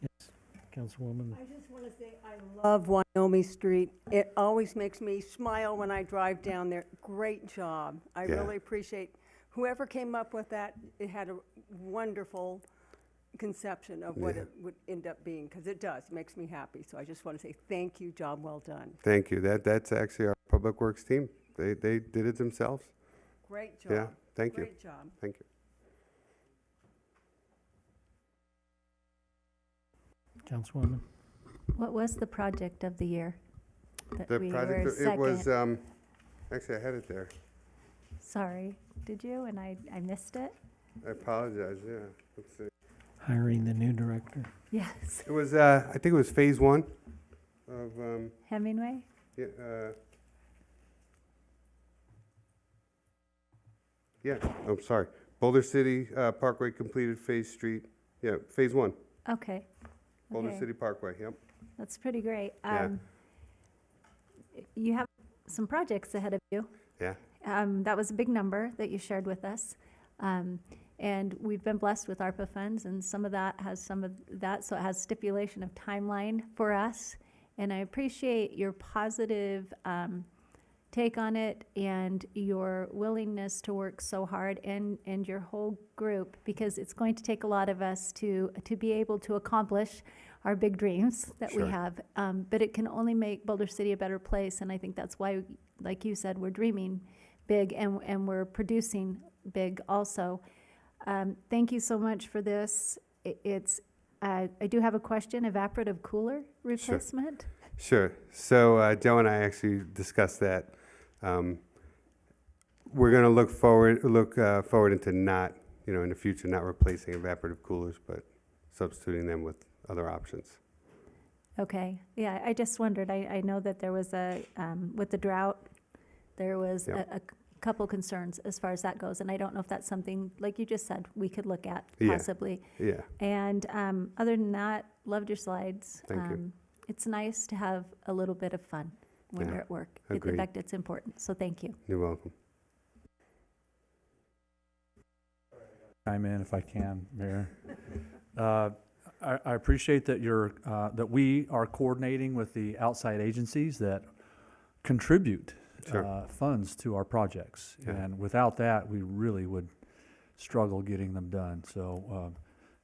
Yes, Councilwoman. I just want to say I love Wyoming Street. It always makes me smile when I drive down there. Great job. I Yeah. really appreciate whoever came up with that. It had a wonderful conception of what Yeah. it would end up being, because it does. It makes me happy. So I just want to say thank you. Job well done. Thank you. That's actually our Public Works team. They did it themselves. Great job. Yeah, thank you. Great job. Thank you. Councilwoman. What was the project of the year? That The we project, were it was, second? actually, I had it there. Sorry, did you? And I missed it? I apologize, yeah. Let's see. Hiring the new director. Yes. It was, I think it was phase one of, Hemingway? yeah, yeah, I'm sorry. Boulder City Parkway completed Phase Street, yeah, phase one, Okay. Boulder Okay. City Parkway, yep. That's pretty great. Yeah. You have some projects ahead of you. Yeah, That was a big number that you shared with us. And we've been blessed with ARPA funds, and some of that has some of that, so it has stipulation of timeline for us. And I appreciate your positive take on it and your willingness to work so hard, and your whole group, because it's going to take a lot of us to be able to accomplish our big dreams that we Sure. have. But it can only make Boulder City a better place, and I think that's why, like you said, we're dreaming big and we're producing big also. Thank you so much for this. I do have a question, evaporative cooler replacement? sure. So Joe and I actually discussed that. We're going to look forward into not, in the future, not replacing evaporative coolers, but substituting them with other options. Okay, yeah, I just wondered, I know that there was with the drought, there was Yep. a couple concerns as far as that goes, and I don't know if that's something, like you just said, we could look at Yeah. possibly. Yeah, And other than that, loved your slides. Thank you. It's nice to have a little bit of fun when Yeah, you're at work. agreed. In fact, it's important, so thank you. you're welcome. Chime in if I can, Mayor. I appreciate that that we are coordinating with the outside agencies that contribute Sure. funds to our projects. Yeah. And without that, we really would struggle getting them done. So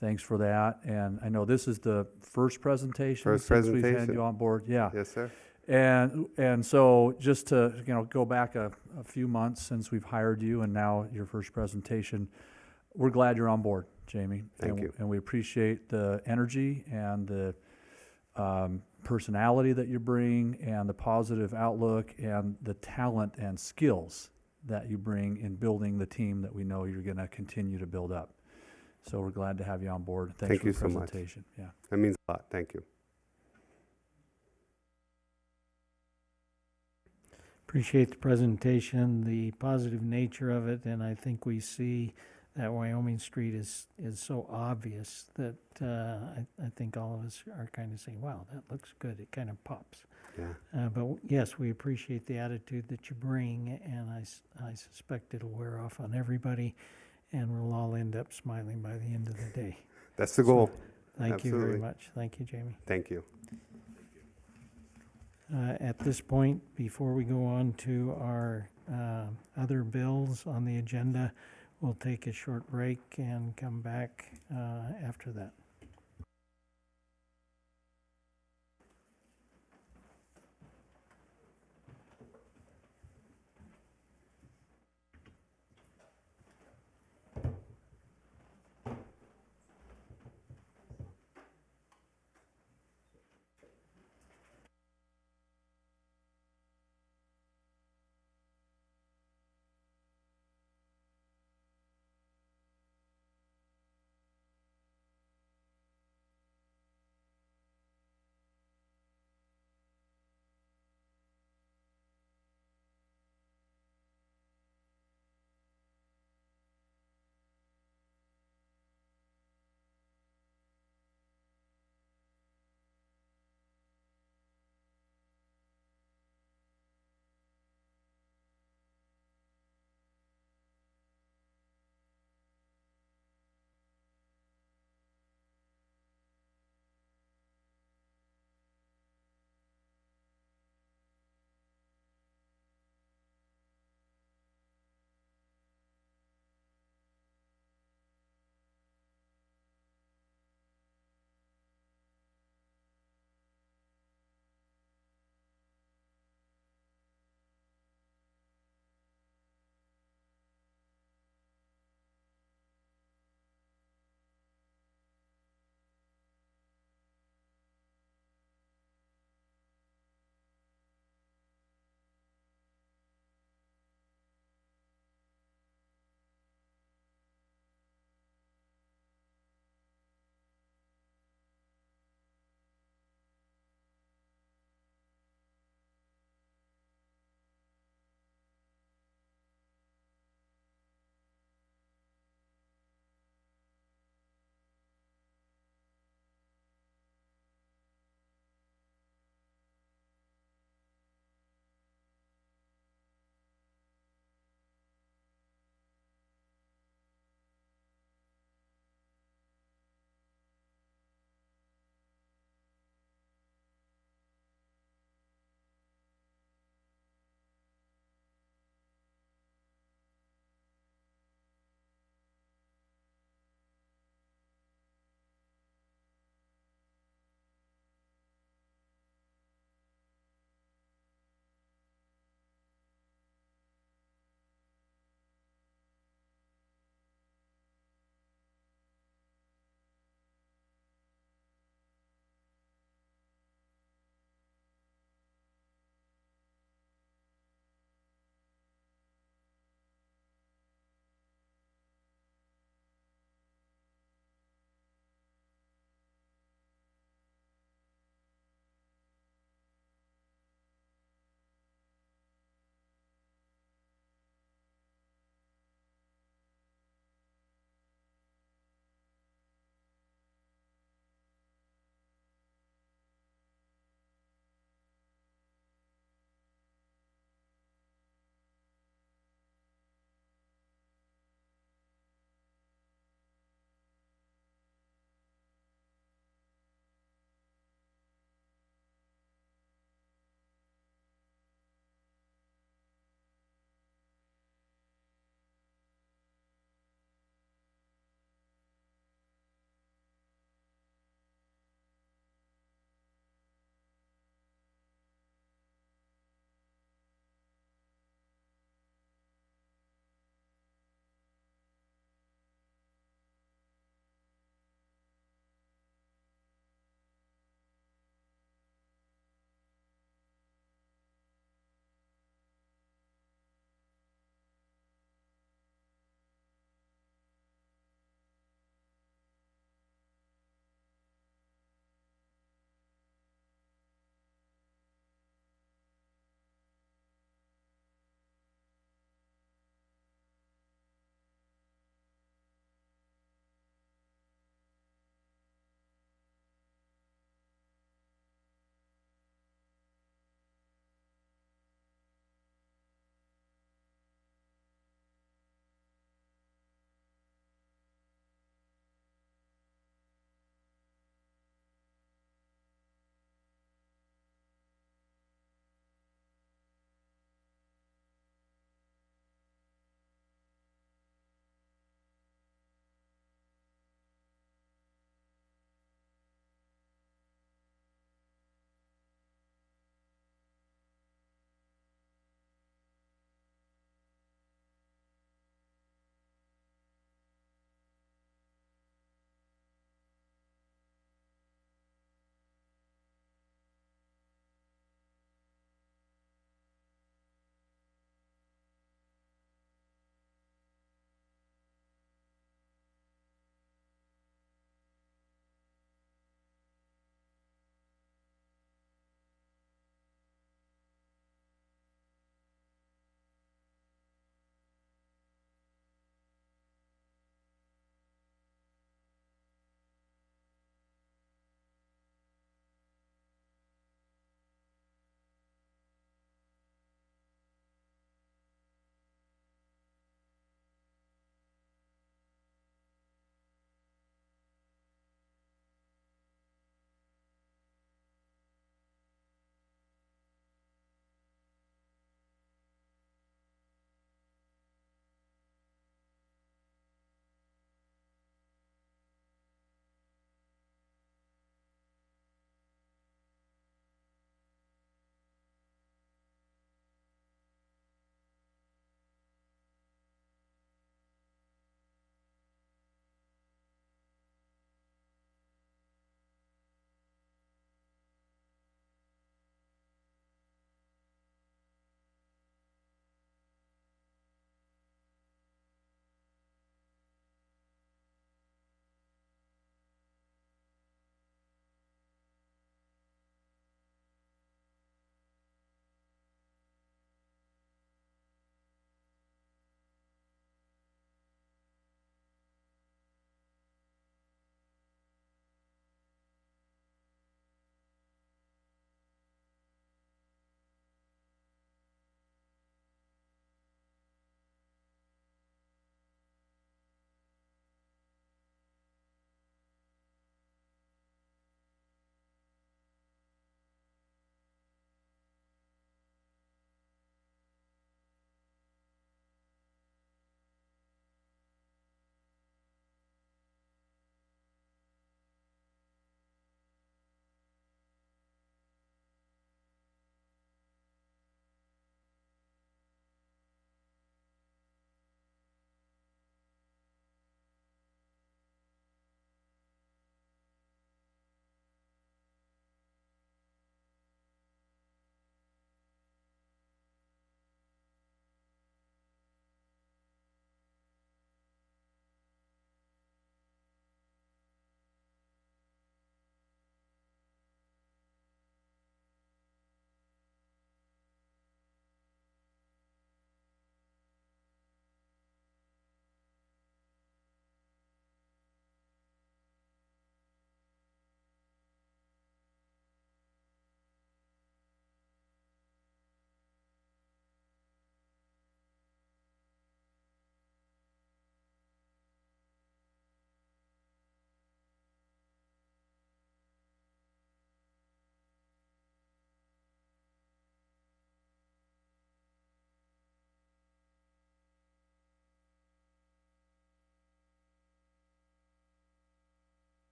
thanks for that. And I know this is the first presentation First since we've had presentation. you on board. Yeah. Yes, sir. And so just to, go back a few months since we've hired you and now your first presentation, we're glad you're on board, Jamie. Thank you. And we appreciate the energy and the personality that you bring and the positive outlook and the talent and skills that you bring in building the team that we know you're going to continue to build up. So we're glad to have you on board. Thanks Thank for you the so much. presentation. Yeah. That means a lot. Thank you. Appreciate the presentation, the positive nature of it, and I think we see that Wyoming Street is so obvious that I think all of us are kind of saying, wow, that looks good. It kind of pops. Yeah. But yes, we appreciate the attitude that you bring, and I suspect it'll wear off on everybody, and we'll all end up smiling by the end of the day. That's the goal. Thank you very Absolutely. much. Thank you, Jamie. Thank you. At this point, before we go on to our other bills on the agenda, we'll take a short break and come back after that.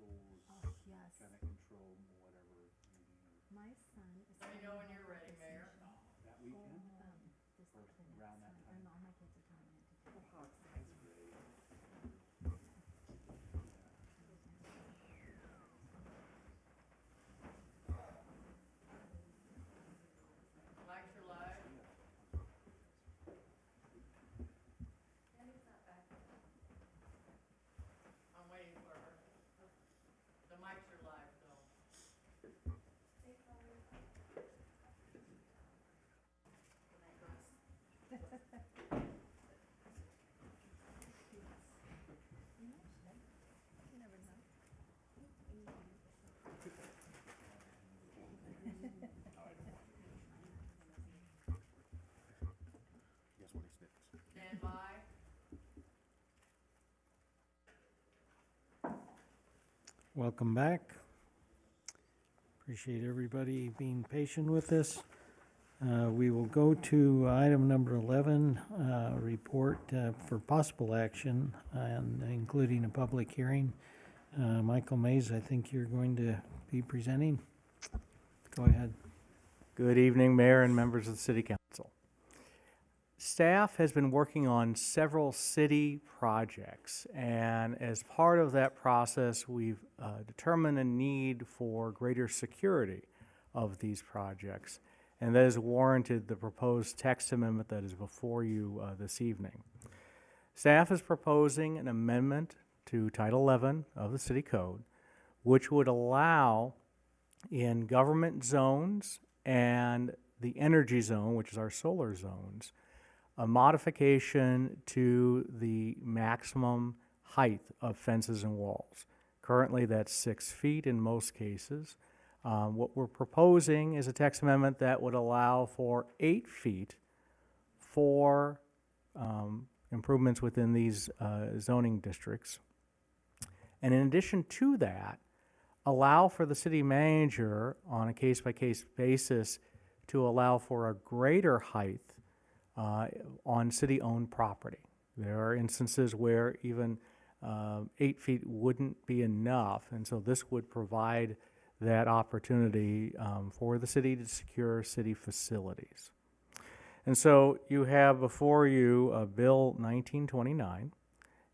schools Yes. kind of control whatever meeting My son is. Let me know when you're ready, Mayor. that weekend. Around that time. And all my kids are telling me to do. Mics are live. I'm waiting for her. The mics are live, so. Guess what he snips. Stand by. Welcome back. Appreciate everybody being patient with us. We will go to item number 11, report for possible action, and including a public hearing. Michael Mays, I think you're going to be presenting. Go ahead. Good evening, Mayor and members of the City Council. Staff has been working on several city projects, and as part of that process, we've determined a need for greater security of these projects, and that has warranted the proposed text amendment that is before you this evening. Staff is proposing an amendment to Title 11 of the City Code, which would allow in government zones and the energy zone, which is our solar zones, a modification to the maximum height of fences and walls. Currently, that's 6 feet in most cases. What we're proposing is a text amendment that would allow for 8 feet for improvements within these zoning districts. And in addition to that, allow for the city manager on a case-by-case basis to allow for a greater height on city-owned property. There are instances where even 8 feet wouldn't be enough, and so this would provide that opportunity for the city to secure city facilities. And so you have before you Bill 1929,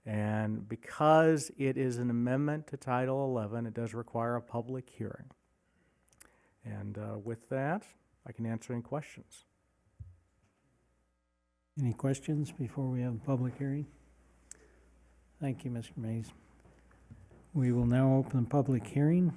and because it is an amendment to Title 11, it does require a public hearing. And with that, I can answer any questions. Any questions before we have a public hearing? Thank you, Mr. Mays. We will now open the public hearing.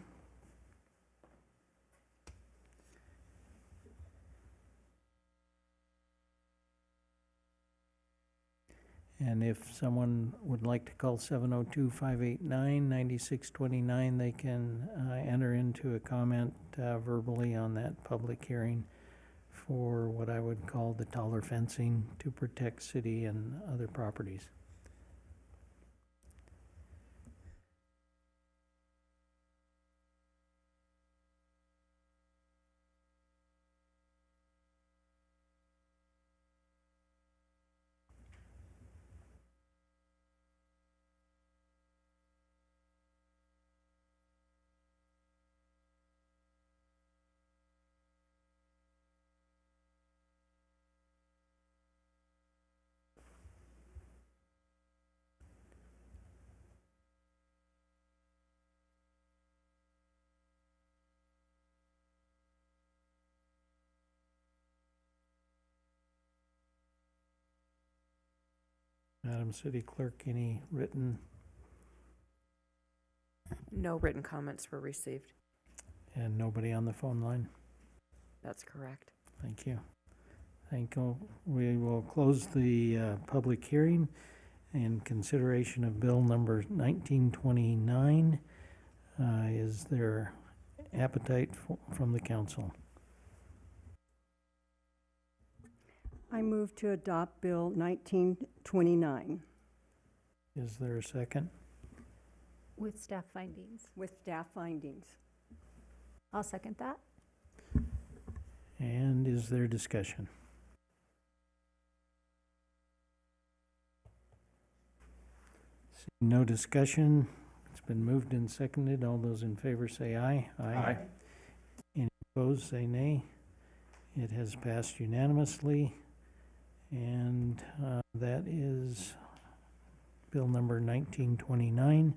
And if someone would like to call 702-589-9629, they can enter into a comment verbally on that public hearing for what I would call the taller fencing to protect city and other properties. Madam City Clerk, any written No written comments were received. and nobody on the phone line? That's correct. Thank you. Thank you. We will close the public hearing in consideration of bill number 1929. Is there appetite from the council? I move to adopt Bill 1929 Is there a second? With staff findings. with staff findings. I'll second that. And is there discussion? Seeing no discussion, it's been moved and seconded. All those in favor say aye. Aye. Any opposed, say nay. It has passed unanimously. And that is Bill number 1929.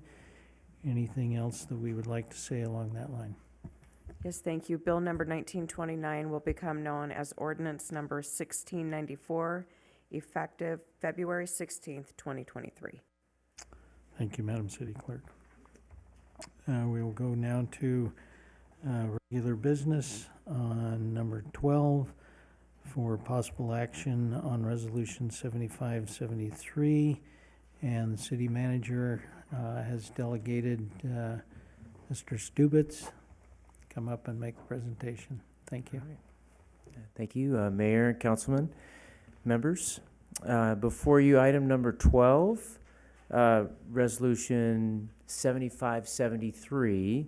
Anything else that we would like to say along that line? Yes, thank you. Bill number 1929 will become known as ordinance number 1694, effective February 16th, 2023. Thank you, Madam City Clerk. We will go now to regular business on number 12 for possible action on Resolution 7573. And the city manager has delegated Mr. Stubitz come up and make a presentation. Thank you. Thank you, Mayor and Councilman, members. Before you, item number 12, Resolution 7573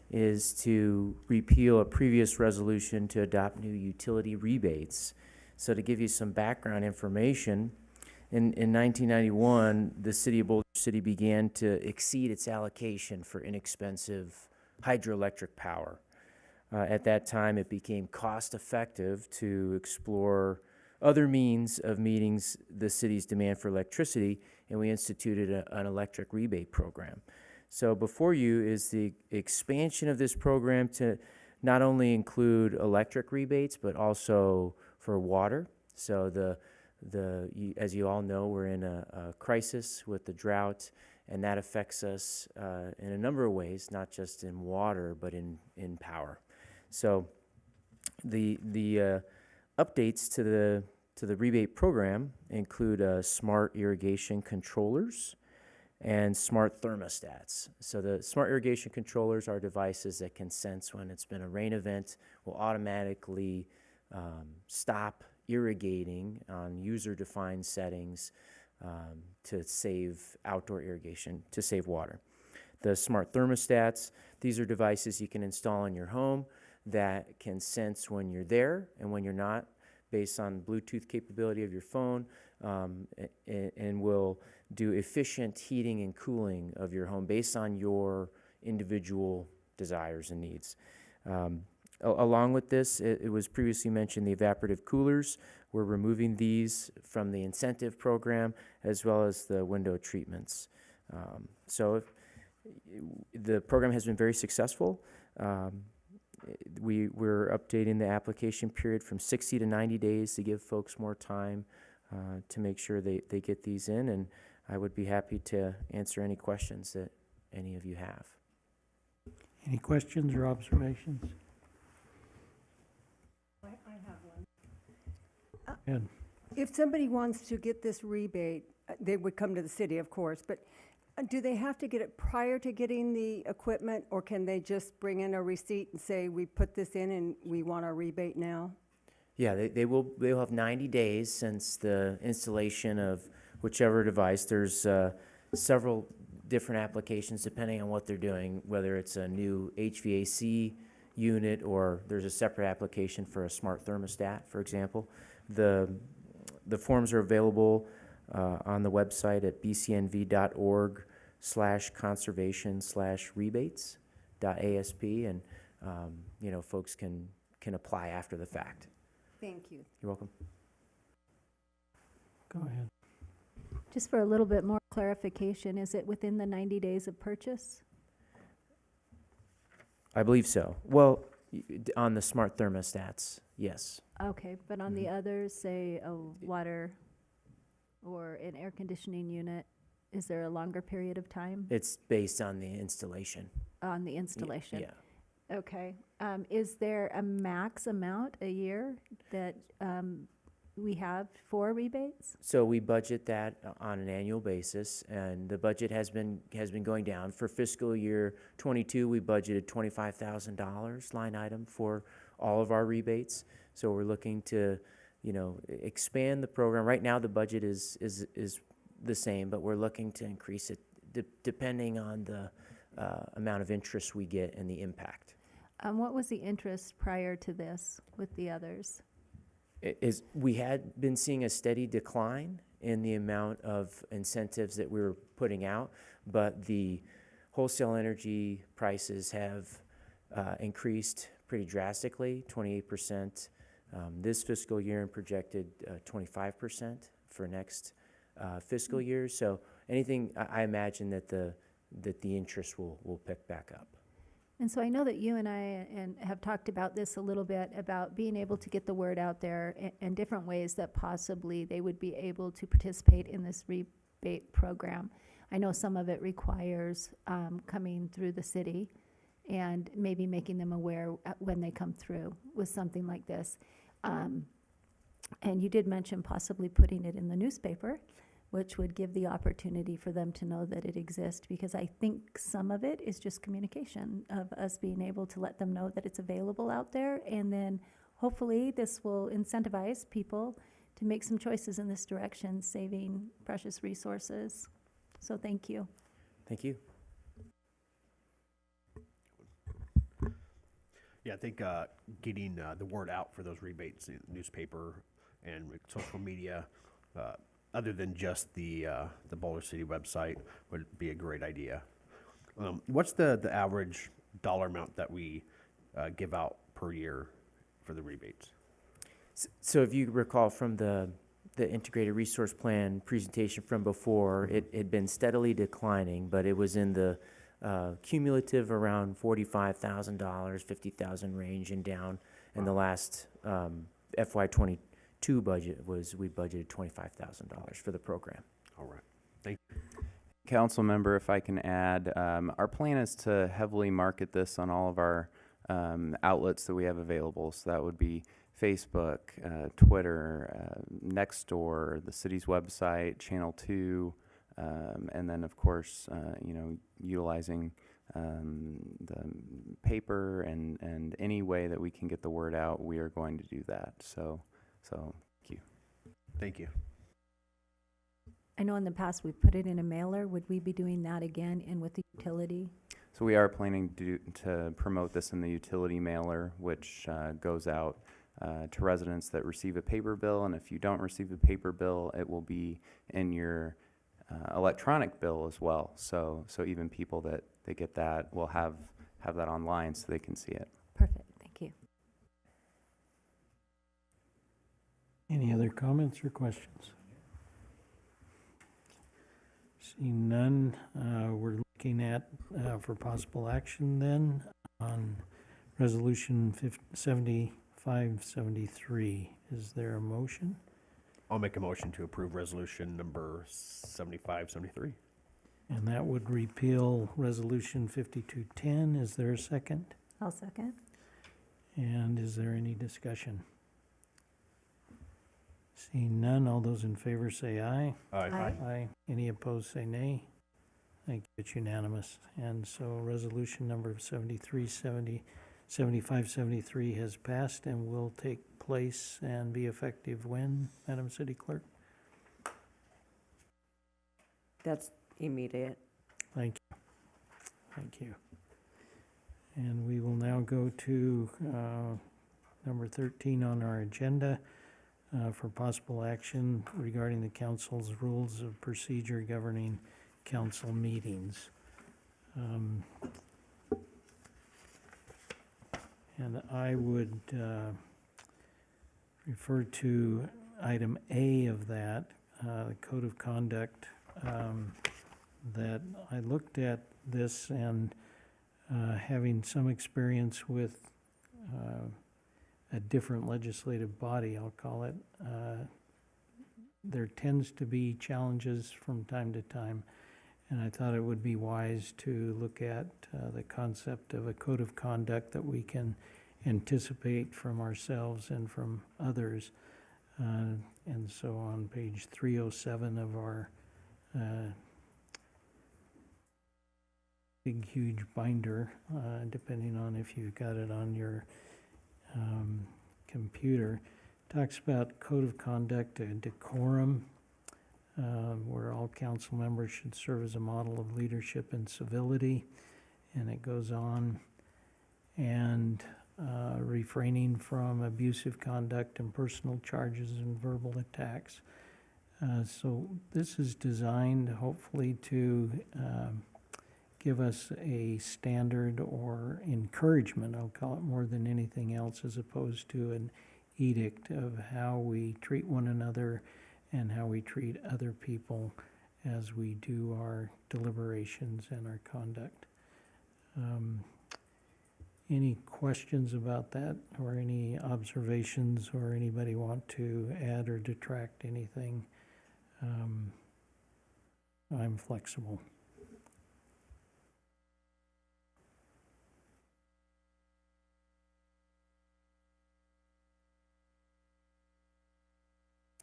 is to repeal a previous resolution to adopt new utility rebates. So to give you some background information, in 1991, the city of Boulder City began to exceed its allocation for inexpensive hydroelectric power. At that time, it became cost-effective to explore other means of meeting the city's demand for electricity, and we instituted an electric rebate program. So before you is the expansion of this program to not only include electric rebates, but also for water. So as you all know, we're in a crisis with the drought, and that affects us in a number of ways, not just in water, but in power. So the updates to the rebate program include smart irrigation controllers and smart thermostats. So the smart irrigation controllers are devices that can sense when it's been a rain event, will automatically stop irrigating on user-defined settings to save outdoor irrigation, to save water. The smart thermostats, these are devices you can install in your home that can sense when you're there and when you're not, based on Bluetooth capability of your phone, and will do efficient heating and cooling of your home based on your individual desires and needs. Along with this, it was previously mentioned the evaporative coolers. We're removing these from the incentive program as well as the window treatments. So the program has been very successful. We're updating the application period from 60 to 90 days to give folks more time to make sure they get these in, and I would be happy to answer any questions that any of you have. Any questions or observations? I have one. Good. If somebody wants to get this rebate, they would come to the city, of course, but do they have to get it prior to getting the equipment, or can they just bring in a receipt and say, we put this in and we want our rebate now? Yeah, they'll have 90 days since the installation of whichever device. There's several different applications depending on what they're doing, whether it's a new HVAC unit or there's a separate application for a smart thermostat, for example. The forms are available on the website at bcnv.org/conservation/rebates.asp, and folks can apply after the fact. Thank you. You're welcome. Go ahead. Just for a little bit more clarification, is it within the 90 days of purchase? I believe so. Well, on the smart thermostats, yes. Okay, but on the others, say a water or an air conditioning unit, is there a longer period of time It's based on the installation. on the installation? Yeah. Okay. Is there a max amount a year that we have for rebates? So we budget that on an annual basis, and the budget has been going down. For fiscal year '22, we budgeted $25,000 line item for all of our rebates. So we're looking to, expand the program. Right now, the budget is the same, but we're looking to increase it depending on the amount of interest we get and the impact. What was the interest prior to this with the others? We had been seeing a steady decline in the amount of incentives that we were putting out, but the wholesale energy prices have increased pretty drastically, 28% this fiscal year, and projected 25% for next fiscal year. So anything, I imagine that the interest will pick back up. And so I know that you and I have talked about this a little bit, about being able to get the word out there and different ways that possibly they would be able to participate in this rebate program. I know some of it requires coming through the city and maybe making them aware when they come through with something like this. And you did mention possibly putting it in the newspaper, which would give the opportunity for them to know that it exists, because I think some of it is just communication of us being able to let them know that it's available out there, and then hopefully this will incentivize people to make some choices in this direction, saving precious resources. So thank you. Thank you. Yeah, I think getting the word out for those rebates in newspaper and social media, other than just the Boulder City website, would be a great idea. What's the average dollar amount that we give out per year for the rebates? So if you recall from the integrated resource plan presentation from before, it had been steadily declining, but it was in the cumulative around $45,000, $50,000 range and down. And the last FY22 budget we budgeted $25,000 for the program. All right. Thank you. Council member, if I can add, our plan is to heavily market this on all of our outlets that we have available. So that would be Facebook, Twitter, Nextdoor, the city's website, Channel 2, and then of course, utilizing the paper and any way that we can get the word out, we are going to do that. So thank you. Thank you. I know in the past we've put it in a mailer. Would we be doing that again and with the utility? So we are planning to promote this in the utility mailer, which goes out to residents that receive a paper bill. And if you don't receive a paper bill, it will be in your electronic bill as well. So even people that they get that will have that online so they can see it. Perfect, thank you. Any other comments or questions? Seeing none, we're looking at, for possible action then, on Resolution 7573. Is there a motion? I'll make a motion to approve resolution number 7573. And that would repeal Resolution 5210. Is there a second? I'll second. And is there any discussion? Seeing none, all those in favor say aye. Aye. Aye. Any opposed say nay. Thank you, it's unanimous. And so resolution number 7573 has passed and will take place and be effective when, Madam City Clerk? That's immediate. Thank you. Thank you. And we will now go to number 13 on our agenda for possible action regarding the council's rules of procedure governing council meetings. And I would refer to item A of that, the code of conduct, that I looked at this and having some experience with a different legislative body, I'll call it, there tends to be challenges from time to time. And I thought it would be wise to look at the concept of a code of conduct that we can anticipate from ourselves and from others. And so on page 307 of our big, huge binder, depending on if you've got it on your computer, talks about code of conduct and decorum, where all council members should serve as a model of leadership and civility, and it goes on, and refraining from abusive conduct and personal charges and verbal attacks. So this is designed hopefully to give us a standard or encouragement, I'll call it, more than anything else, as opposed to an edict of how we treat one another and how we treat other people as we do our deliberations and our conduct. Any questions about that, or any observations, or anybody want to add or detract anything? I'm flexible.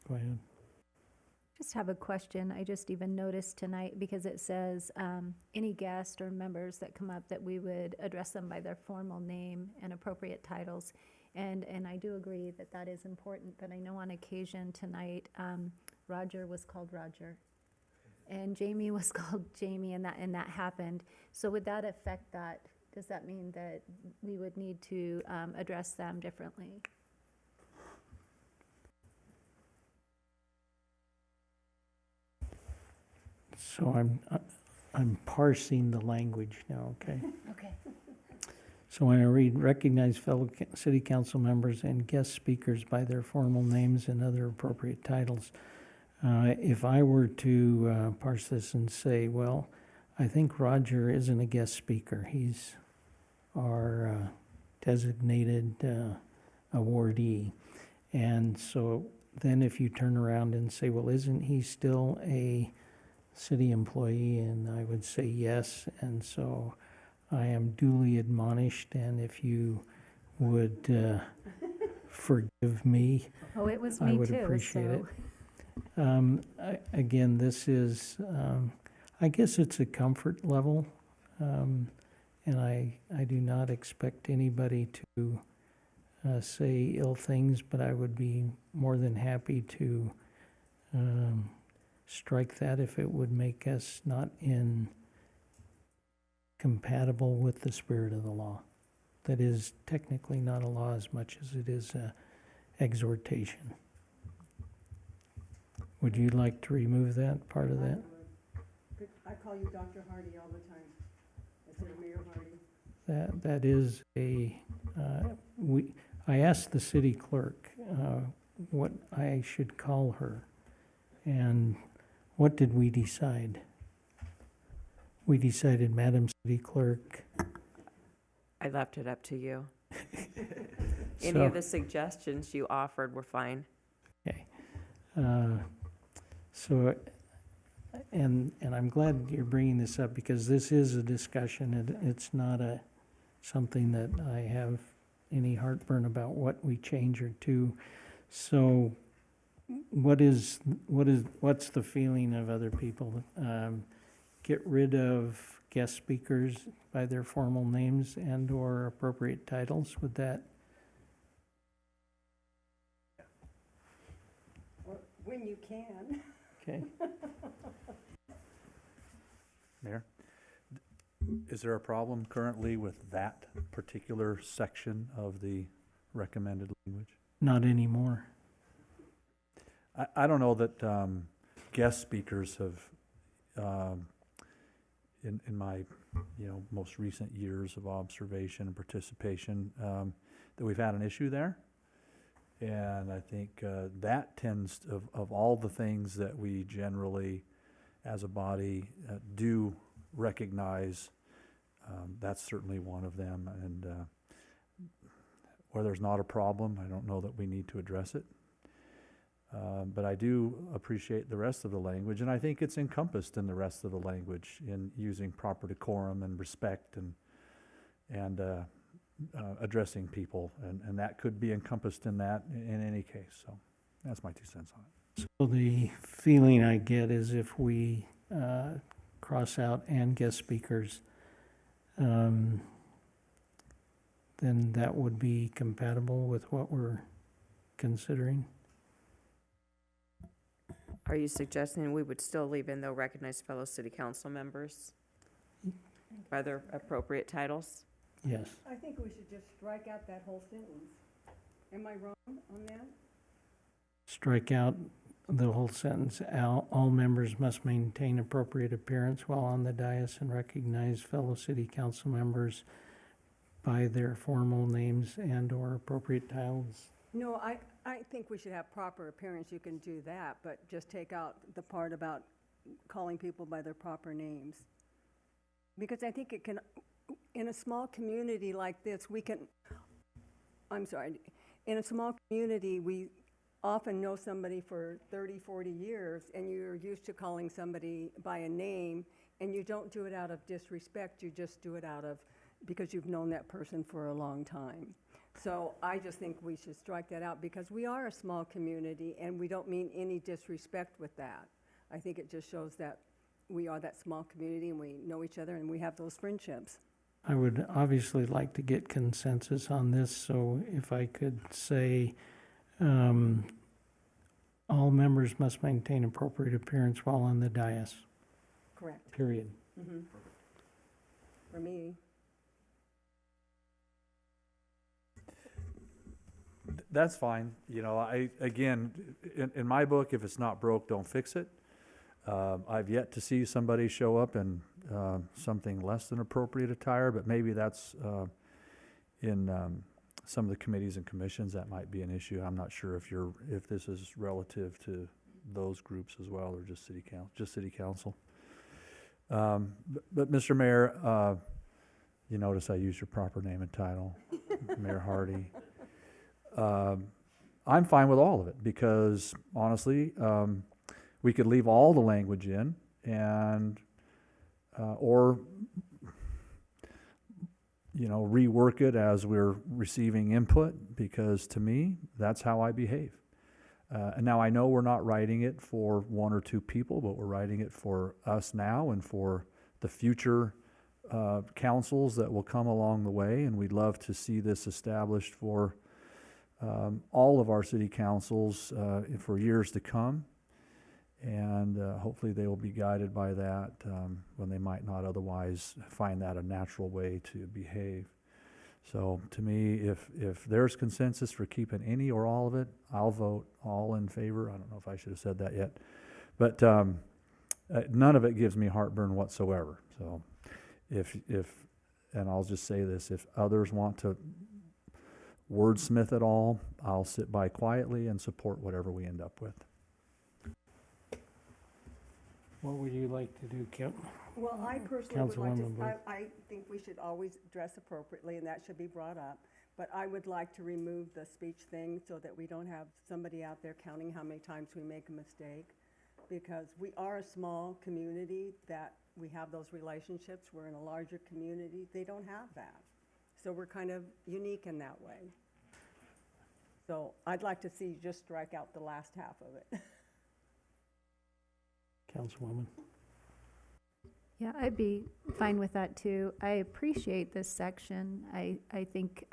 Go ahead. Just have a question. I just even noticed tonight, because it says, any guest or members that come up, that we would address them by their formal name and appropriate titles. And I do agree that that is important, but I know on occasion tonight, Roger was called Roger, and Jamie was called Jamie, and that happened. So would that affect that? Does that mean that we would need to address them differently? So I'm parsing the language now, okay? Okay. So when I read, recognize fellow city council members and guest speakers by their formal names and other appropriate titles. If I were to parse this and say, well, I think Roger isn't a guest speaker. He's our designated awardee. And so then if you turn around and say, well, isn't he still a city employee? And I would say yes. And so I am duly admonished, and if you would forgive me, Oh, it was I me would too, appreciate so. it. Again, this is, I guess it's a comfort level, and I do not expect anybody to say ill things, but I would be more than happy to strike that if it would make us not incompatible with the spirit of the law. That is technically not a law as much as it is a exhortation. Would you like to remove that part of that? I call you Dr. Hardy all the time, instead of Mayor Hardy. That is I asked the city clerk what I should call her, and what did we decide? We decided Madam City Clerk. I left it up to you. Any So- of the suggestions you offered were fine. Okay. So, and I'm glad you're bringing this up, because this is a discussion. It's not something that I have any heartburn about what we change or do. So what's the feeling of other people? Get rid of guest speakers by their formal names and or appropriate titles, would that? Or when you can. Okay. Mayor, is there a problem currently with that particular section of the recommended language? Not anymore. I don't know that guest speakers have, in my, most recent years of observation and participation, that we've had an issue there. And I think that tends, of all the things that we generally, as a body, do recognize, that's certainly one of them. And where there's not a problem, I don't know that we need to address it. But I do appreciate the rest of the language, and I think it's encompassed in the rest of the language in using proper decorum and respect and addressing people, and that could be encompassed in that in any case. So that's my 2 cents on it. So the feeling I get is if we cross out and guest speakers, then that would be compatible with what we're considering. Are you suggesting we would still leave in, though, recognize fellow city council members by their appropriate titles? Yes. I think we should just strike out that whole sentence. Am I wrong on that? Strike out the whole sentence, all members must maintain appropriate appearance while on the dais and recognize fellow city council members by their formal names and/or appropriate titles. No, I think we should have proper appearance. You can do that, but just take out the part about calling people by their proper names. Because I think it can, in a small community like this, in a small community, we often know somebody for 30, 40 years, and you're used to calling somebody by a name, and you don't do it out of disrespect, you just do it out of, because you've known that person for a long time. So I just think we should strike that out, because we are a small community, and we don't mean any disrespect with that. I think it just shows that we are that small community, and we know each other, and we have those friendships. I would obviously like to get consensus on this, so if I could say, all members must maintain appropriate appearance while on the dais, Correct. period. Mm-hmm. For me. That's fine. You know, again, in my book, if it's not broke, don't fix it. I've yet to see somebody show up in something less than appropriate attire, but maybe that's in some of the committees and commissions, that might be an issue. I'm not sure if this is relative to those groups as well, or just city council. But Mr. Mayor, you notice I used your proper name and title, Mayor Hardy. I'm fine with all of it, because honestly, we could leave all the language in and, or, you know, rework it as we're receiving input, because to me, that's how I behave. And now I know we're not writing it for one or two people, but we're writing it for us now and for the future councils that will come along the way, and we'd love to see this established for all of our city councils for years to come. And hopefully they will be guided by that when they might not otherwise find that a natural way to behave. So to me, if there's consensus for keeping any or all of it, I'll vote all in favor. I don't know if I should have said that yet. But none of it gives me heartburn whatsoever. So and I'll just say this, if others want to wordsmith it all, I'll sit by quietly and support whatever we end up with. What would you like to do, Kim? Well, I personally would like Councilwoman Blue. to, I think we should always dress appropriately, and that should be brought up. But I would like to remove the speech thing so that we don't have somebody out there counting how many times we make a mistake. Because we are a small community, that we have those relationships. We're in a larger community. They don't have that. So we're kind of unique in that way. So I'd like to see you just strike out the last half of it. Councilwoman? Yeah, I'd be fine with that too. I appreciate this section. I think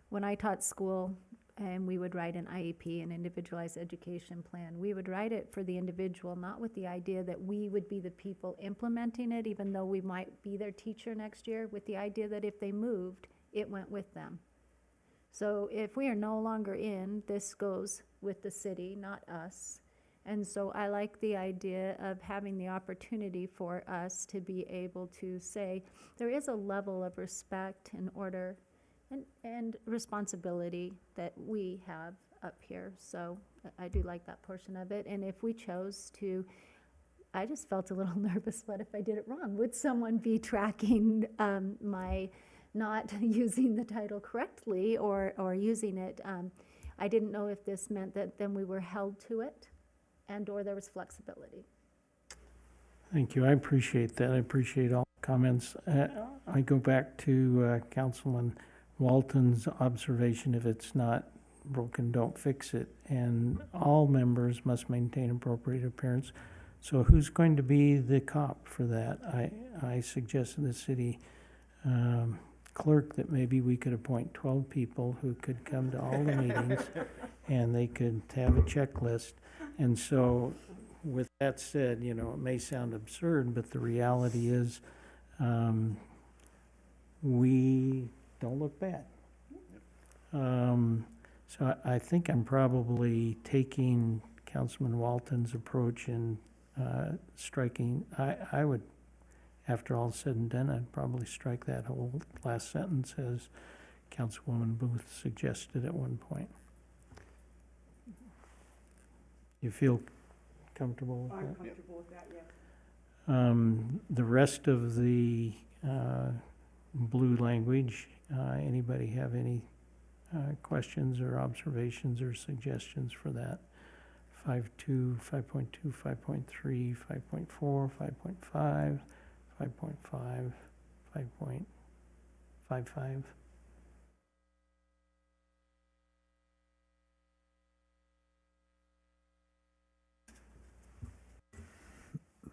when I taught school and we would write an IEP, an individualized education plan, we would write it for the individual, not with the idea that we would be the people implementing it, even though we might be their teacher next year, with the idea that if they moved, it went with them. So if we are no longer in, this goes with the city, not us. And so I like the idea of having the opportunity for us to be able to say, there is a level of respect and order and responsibility that we have up here. So I do like that portion of it. And if we chose to, I just felt a little nervous, what if I did it wrong? Would someone be tracking my not using the title correctly or using it? I didn't know if this meant that then we were held to it, and or there was flexibility. Thank you. I appreciate that. I appreciate all the comments. I go back to Councilman Walton's observation, if it's not broken, don't fix it. And all members must maintain appropriate appearance. So who's going to be the cop for that? I suggest to the city clerk that maybe we could appoint 12 people who could come to all the meetings and they could have a checklist. And so with that said, you know, it may sound absurd, but the reality is we don't look bad. So I think I'm probably taking Councilman Walton's approach in striking. I would, after all said and done, I'd probably strike that whole last sentence as Councilwoman Booth suggested at one point. You feel comfortable with that? I'm comfortable with that, yes. The rest of the blue language, anybody have any questions or observations or suggestions for that? 5.2, 5.2, 5.3, 5.4, 5.5, 5.5, 5.55.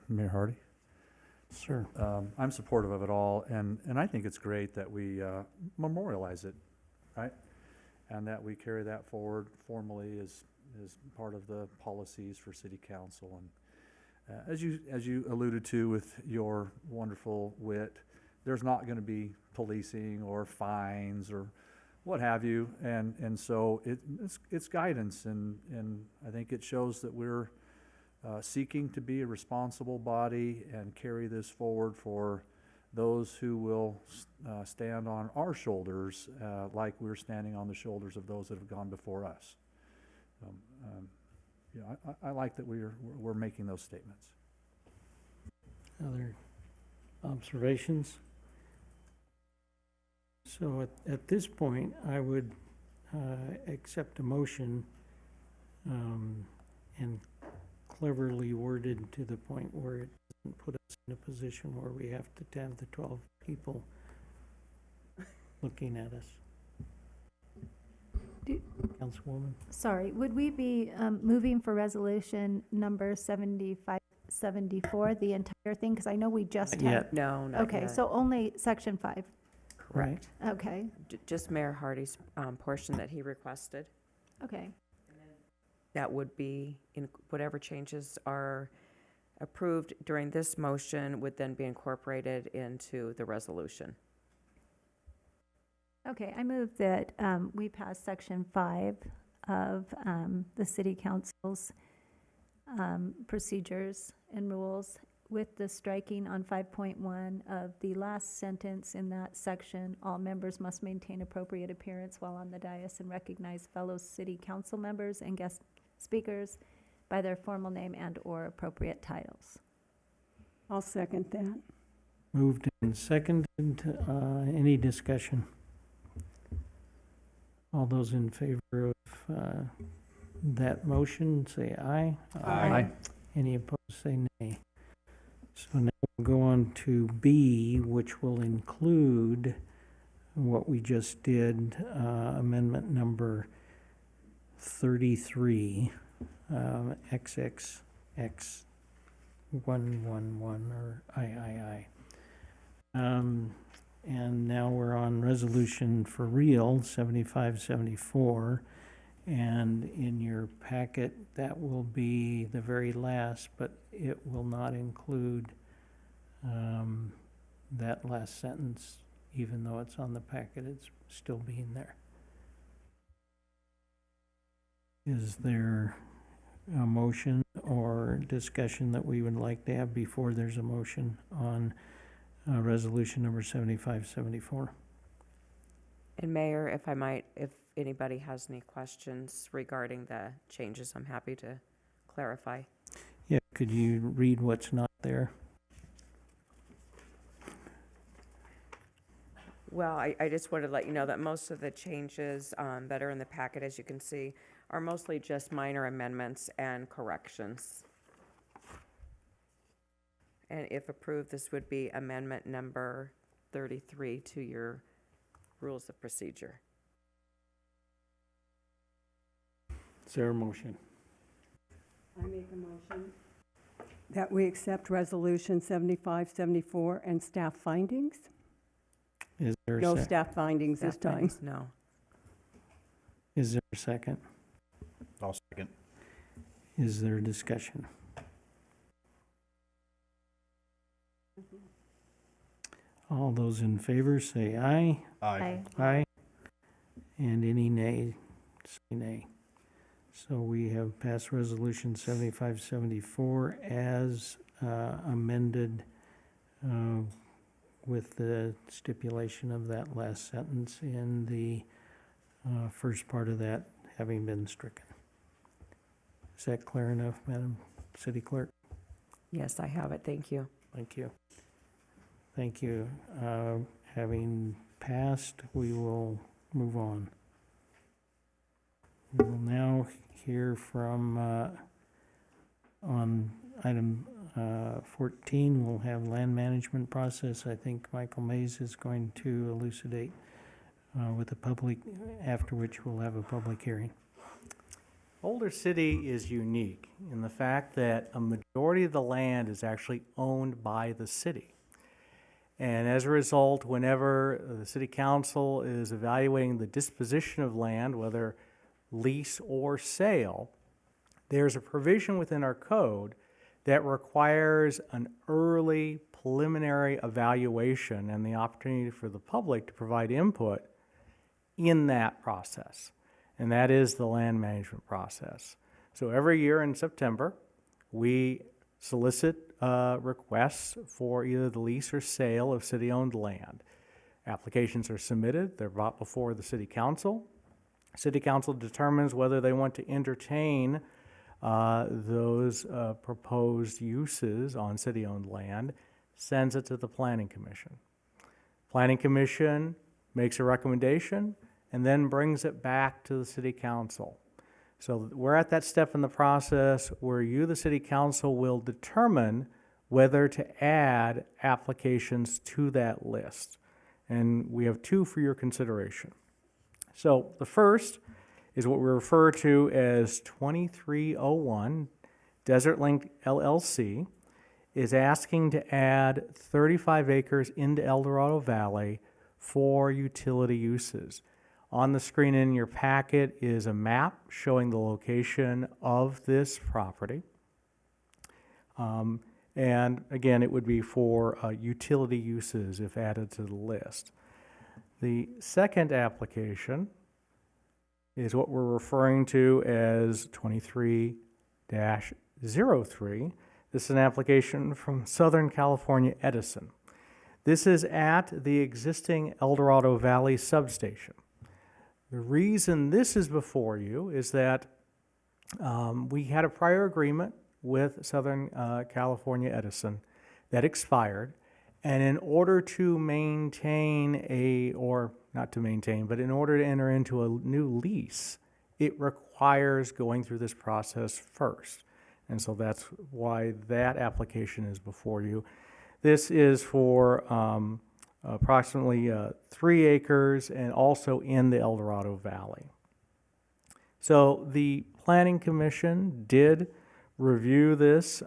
Mayor Hardy? Sir. I'm supportive of it all, and I think it's great that we memorialize it, right? And that we carry that forward formally as part of the policies for city council. And as you alluded to with your wonderful wit, there's not going to be policing or fines or what have you, and so it's guidance, and I think it shows that we're seeking to be a responsible body and carry this forward for those who will stand on our shoulders, like we're standing on the shoulders of those that have gone before us. I like that we're making those statements. Other observations? So at this point, I would accept a motion and cleverly worded to the point where it doesn't put us in a position where we have to have the 12 people looking at us. Councilwoman? Sorry, would we be moving for resolution number 7574, the entire thing? Because I know we just Not had. yet. No, not Okay, yet. so only section 5. Right. Okay, Just Mayor Hardy's portion that he requested. okay. That would be, in whatever changes are approved during this motion would then be incorporated into the resolution. Okay, I move that we pass section 5 of the city council's procedures and rules with the striking on 5.1 of the last sentence in that section. All members must maintain appropriate appearance while on the dais and recognize fellow city council members and guest speakers by their formal name and/or appropriate titles. I'll second that. Moved and seconded. Any discussion? All those in favor of that motion, say aye. Aye. Any opposed, say nay. So now we'll go on to B, which will include what we just did, amendment number 33, XXX111, or III. And now we're on resolution for real, 7574. And in your packet, that will be the very last, but it will not include that last sentence, even though it's on the packet, it's still being there. Is there a motion or discussion that we would like to have before there's a motion on resolution number 7574? And Mayor, if I might, if anybody has any questions regarding the changes, I'm happy to clarify. Yeah, could you read what's not there? Well, I just wanted to let you know that most of the changes that are in the packet, as you can see, are mostly just minor amendments and corrections. And if approved, this would be amendment number 33 to your rules of procedure. Is there a motion? I make a motion that we accept resolution 7574 and staff findings. Is there a No sec- staff findings this Staff time. findings, No. Is there a second? I'll second. Is there discussion? All those in favor say aye. Aye. Aye. And any nay, say nay. So we have passed Resolution 7574 as amended with the stipulation of that last sentence in the first part of that having been stricken. Is that clear enough, Madam City Clerk? Yes, I have it. Thank you. Thank you. Thank you. Having passed, we will move on. We will now hear from, on item 14, we'll have land management process. I think Michael Mays is going to elucidate with the public, after which we'll have a public hearing. Boulder City is unique in the fact that a majority of the land is actually owned by the city. And as a result, whenever the city council is evaluating the disposition of land, whether lease or sale, there's a provision within our code that requires an early preliminary evaluation and the opportunity for the public to provide input in that process. And that is the land management process. So every year in September, we solicit requests for either the lease or sale of city-owned land. Applications are submitted, they're brought before the city council. City council determines whether they want to entertain those proposed uses on city-owned land, sends it to the Planning Commission. Planning Commission makes a recommendation and then brings it back to the city council. So we're at that step in the process where you, the city council, will determine whether to add applications to that list. And we have two for your consideration. So the first is what we refer to as 2301. Desert Link LLC is asking to add 35 acres into El Dorado Valley for utility uses. On the screen in your packet is a map showing the location of this property. And again, it would be for utility uses if added to the list. The second application is what we're referring to as 23-03. This is an application from Southern California Edison. This is at the existing El Dorado Valley substation. The reason this is before you is that we had a prior agreement with Southern California Edison that expired, and in order to maintain or not to maintain, but in order to enter into a new lease, it requires going through this process first. And so that's why that application is before you. This is for approximately 3 acres and also in the El Dorado Valley. So the Planning Commission did review this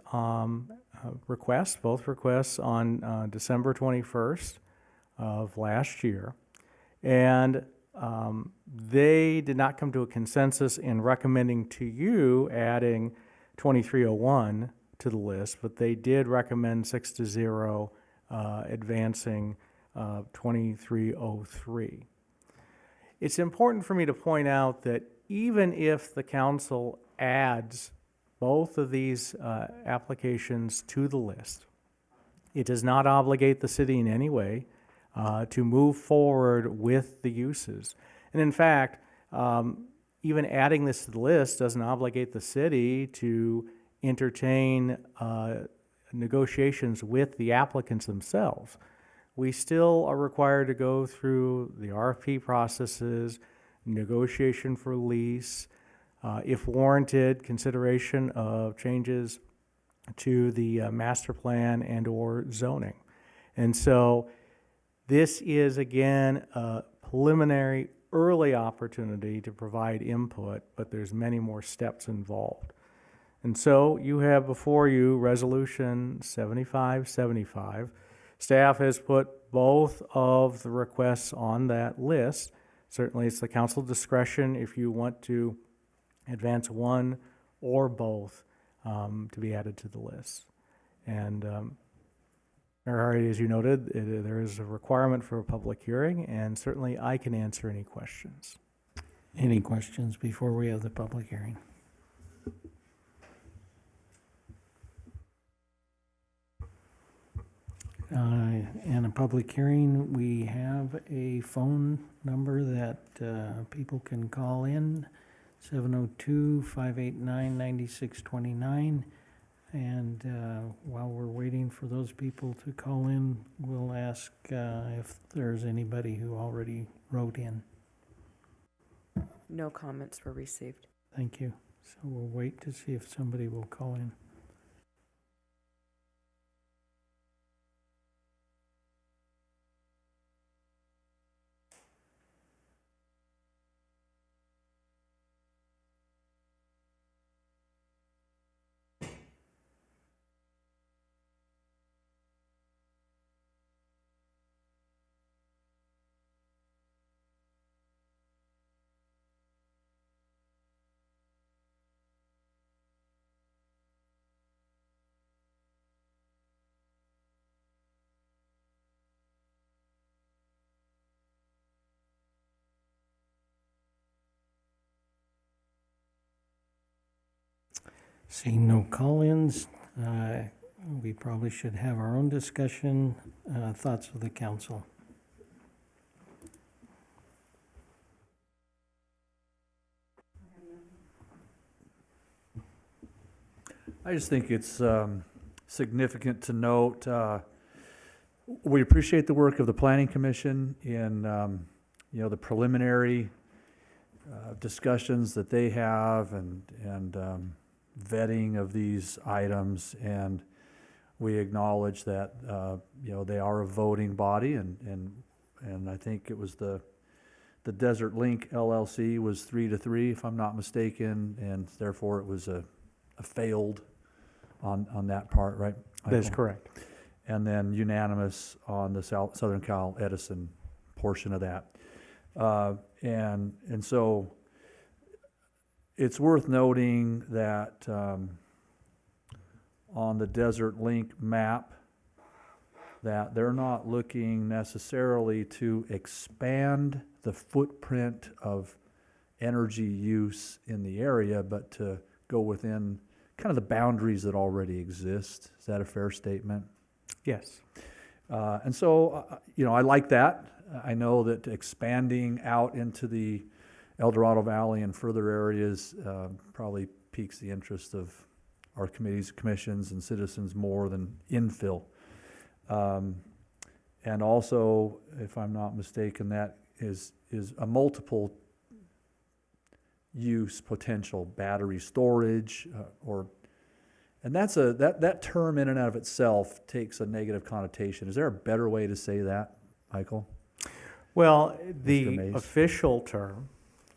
request, both requests on December 21st of last year. And they did not come to a consensus in recommending to you adding 2301 to the list, but they did recommend 6-0 advancing 2303. It's important for me to point out that even if the council adds both of these applications to the list, it does not obligate the city in any way to move forward with the uses. And in fact, even adding this to the list doesn't obligate the city to entertain negotiations with the applicants themselves. We still are required to go through the RFP processes, negotiation for lease, if warranted, consideration of changes to the master plan and or zoning. And so this is, again, a preliminary early opportunity to provide input, but there's many more steps involved. And so you have before you Resolution 7575. Staff has put both of the requests on that list. Certainly it's the council discretion if you want to advance one or both to be added to the list. And already, as you noted, there is a requirement for a public hearing, and certainly I can answer any questions. Any questions before we have the public hearing? and a public hearing. We have a phone number that people can call in, 702-589-9629. And while we're waiting for those people to call in, we'll ask if there's anybody who already wrote in. No comments were received. Thank you. So we'll wait to see if somebody will call in. Seeing no call-ins, we probably should have our own discussion. Thoughts of the council? I just think it's significant to note, we appreciate the work of the Planning Commission in, the preliminary discussions that they have and vetting of these items, and we acknowledge that, they are a voting body, and I think it was the Desert Link LLC was 3-3, if I'm not mistaken, and therefore it was a failed on that part, right? That's Michael? correct. And then unanimous on the Southern Cal Edison portion of that. And so it's worth noting that on the Desert Link map, that they're not looking necessarily to expand the footprint of energy use in the area, but to go within kind of the boundaries that already exist. Is that a fair statement? Yes. And so, I like that. I know that expanding out into the El Dorado Valley and further areas probably piques the interest of our committees, commissions, and citizens more than infill. And also, if I'm not mistaken, that is a multiple use potential, battery storage, and that's that term in and out of itself takes a negative connotation. Is there a better way to say that, Michael? Well, Mr. the Mays? official term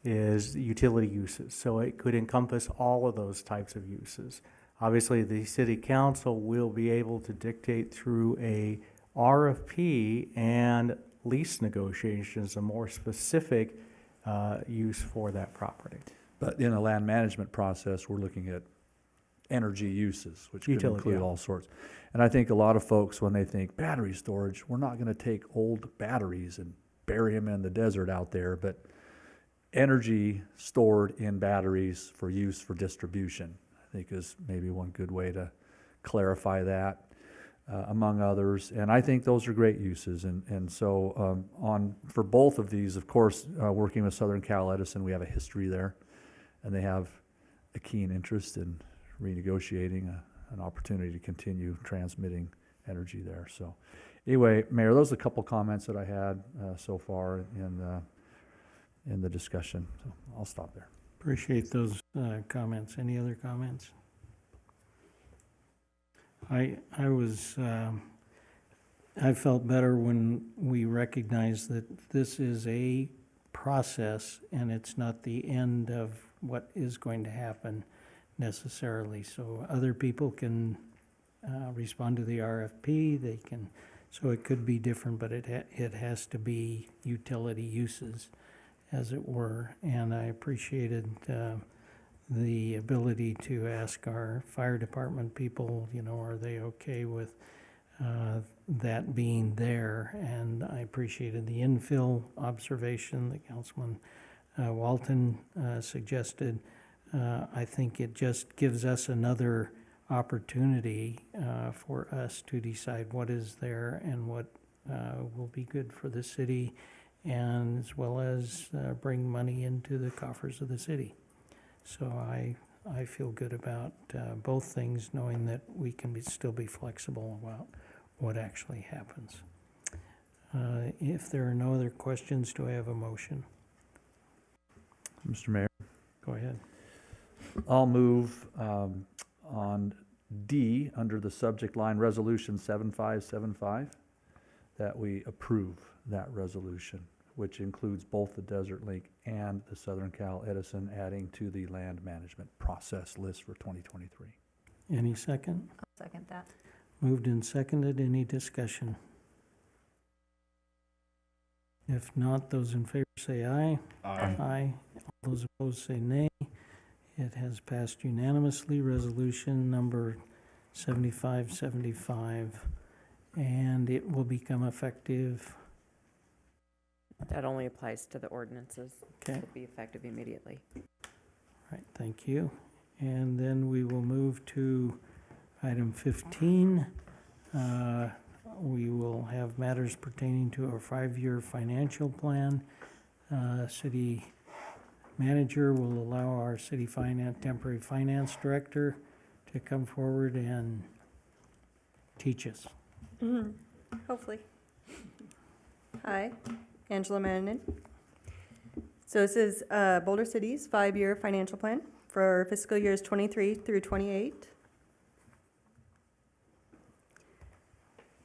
is utility uses, so it could encompass all of those types of uses. Obviously, the city council will be able to dictate through a RFP and lease negotiations a more specific use for that property. But in a land management process, we're looking at energy uses, which could Utility, include yeah. all sorts. And I think a lot of folks, when they think battery storage, we're not going to take old batteries and bury them in the desert out there, but energy stored in batteries for use for distribution, I think is maybe one good way to clarify that, among others. And I think those are great uses. And so for both of these, of course, working with Southern Cal Edison, we have a history there, and they have a keen interest in renegotiating an opportunity to continue transmitting energy there. So anyway, Mayor, those are a couple comments that I had so far in the discussion. So I'll stop there. Appreciate those comments. Any other comments? I felt better when we recognized that this is a process and it's not the end of what is going to happen necessarily. So other people can respond to the RFP. They can, so it could be different, but it has to be utility uses, as it were. And I appreciated the ability to ask our fire department people, are they okay with that being there? And I appreciated the infill observation that Councilman Walton suggested. I think it just gives us another opportunity for us to decide what is there and what will be good for the city, and as well as bring money into the coffers of the city. So I feel good about both things, knowing that we can still be flexible about what actually happens. If there are no other questions, do I have a motion? Mr. Mayor, Go ahead. I'll move on D, under the subject line Resolution 7575, that we approve that resolution, which includes both the Desert Link and the Southern Cal Edison, adding to the land management process list for 2023. Any second? I'll second that. Moved and seconded. Any discussion? If not, those in favor say aye. Aye. Aye. All those opposed say nay. It has passed unanimously. Resolution number 7575, and it will become effective. That only applies to the ordinances. Okay. It'll be effective immediately. Right, thank you. And then we will move to item 15. We will have matters pertaining to our 5-year financial plan. City manager will allow our city temporary finance director to come forward and teach us. Hopefully. Hi, Angela Mannon. So this is Boulder City's 5-year financial plan for fiscal years 23 through 28.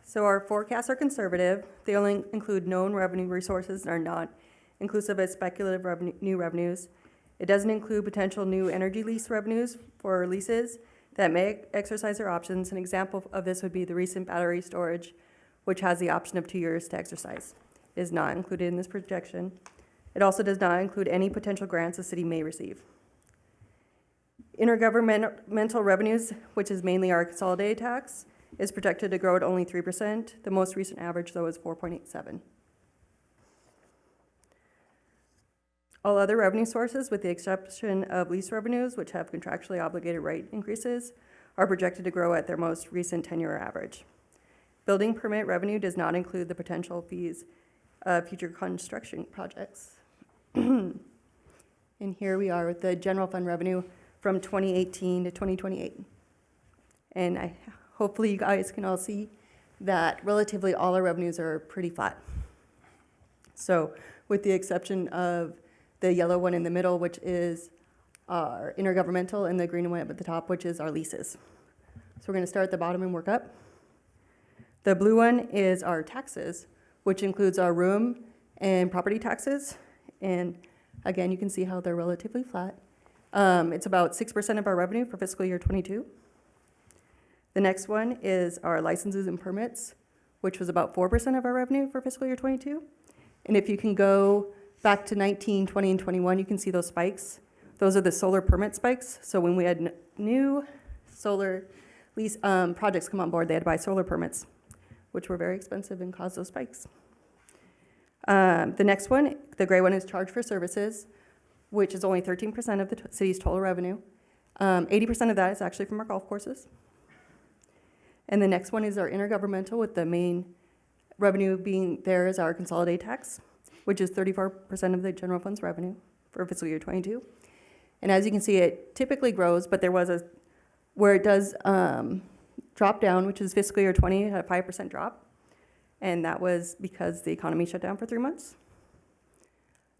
So our forecasts are conservative. They only include known revenue resources and are not inclusive of speculative new revenues. It doesn't include potential new energy lease revenues for leases that may exercise their options. An example of this would be the recent battery storage, which has the option of 2 years to exercise. It is not included in this projection. It also does not include any potential grants the city may receive. Intergovernmental revenues, which is mainly our consolidated tax, is projected to grow at only 3%. The most recent average, though, is 4.87. All other revenue sources, with the exception of lease revenues, which have contractually obligated rate increases, are projected to grow at their most recent 10-year average. Building permit revenue does not include the potential fees of future construction projects. And here we are with the general fund revenue from 2018 to 2028. And hopefully you guys can all see that relatively all our revenues are pretty flat. So with the exception of the yellow one in the middle, which is our intergovernmental, and the green one up at the top, which is our leases. So we're going to start at the bottom and work up. The blue one is our taxes, which includes our room and property taxes. And again, you can see how they're relatively flat. It's about 6% of our revenue for fiscal year 22. The next one is our licenses and permits, which was about 4% of our revenue for fiscal year 22. And if you can go back to 19, 20, and 21, you can see those spikes. Those are the solar permit spikes. So when we had new solar lease projects come on board, they had to buy solar permits, which were very expensive and caused those spikes. The next one, the gray one, is charge for services, which is only 13% of the city's total revenue. 80% of that is actually from our golf courses. And the next one is our intergovernmental, with the main revenue being there is our consolidated tax, which is 34% of the general fund's revenue for fiscal year 22. And as you can see, it typically grows, but there was where it does drop down, which is fiscal year 20, it had a 5% drop. And that was because the economy shut down for 3 months.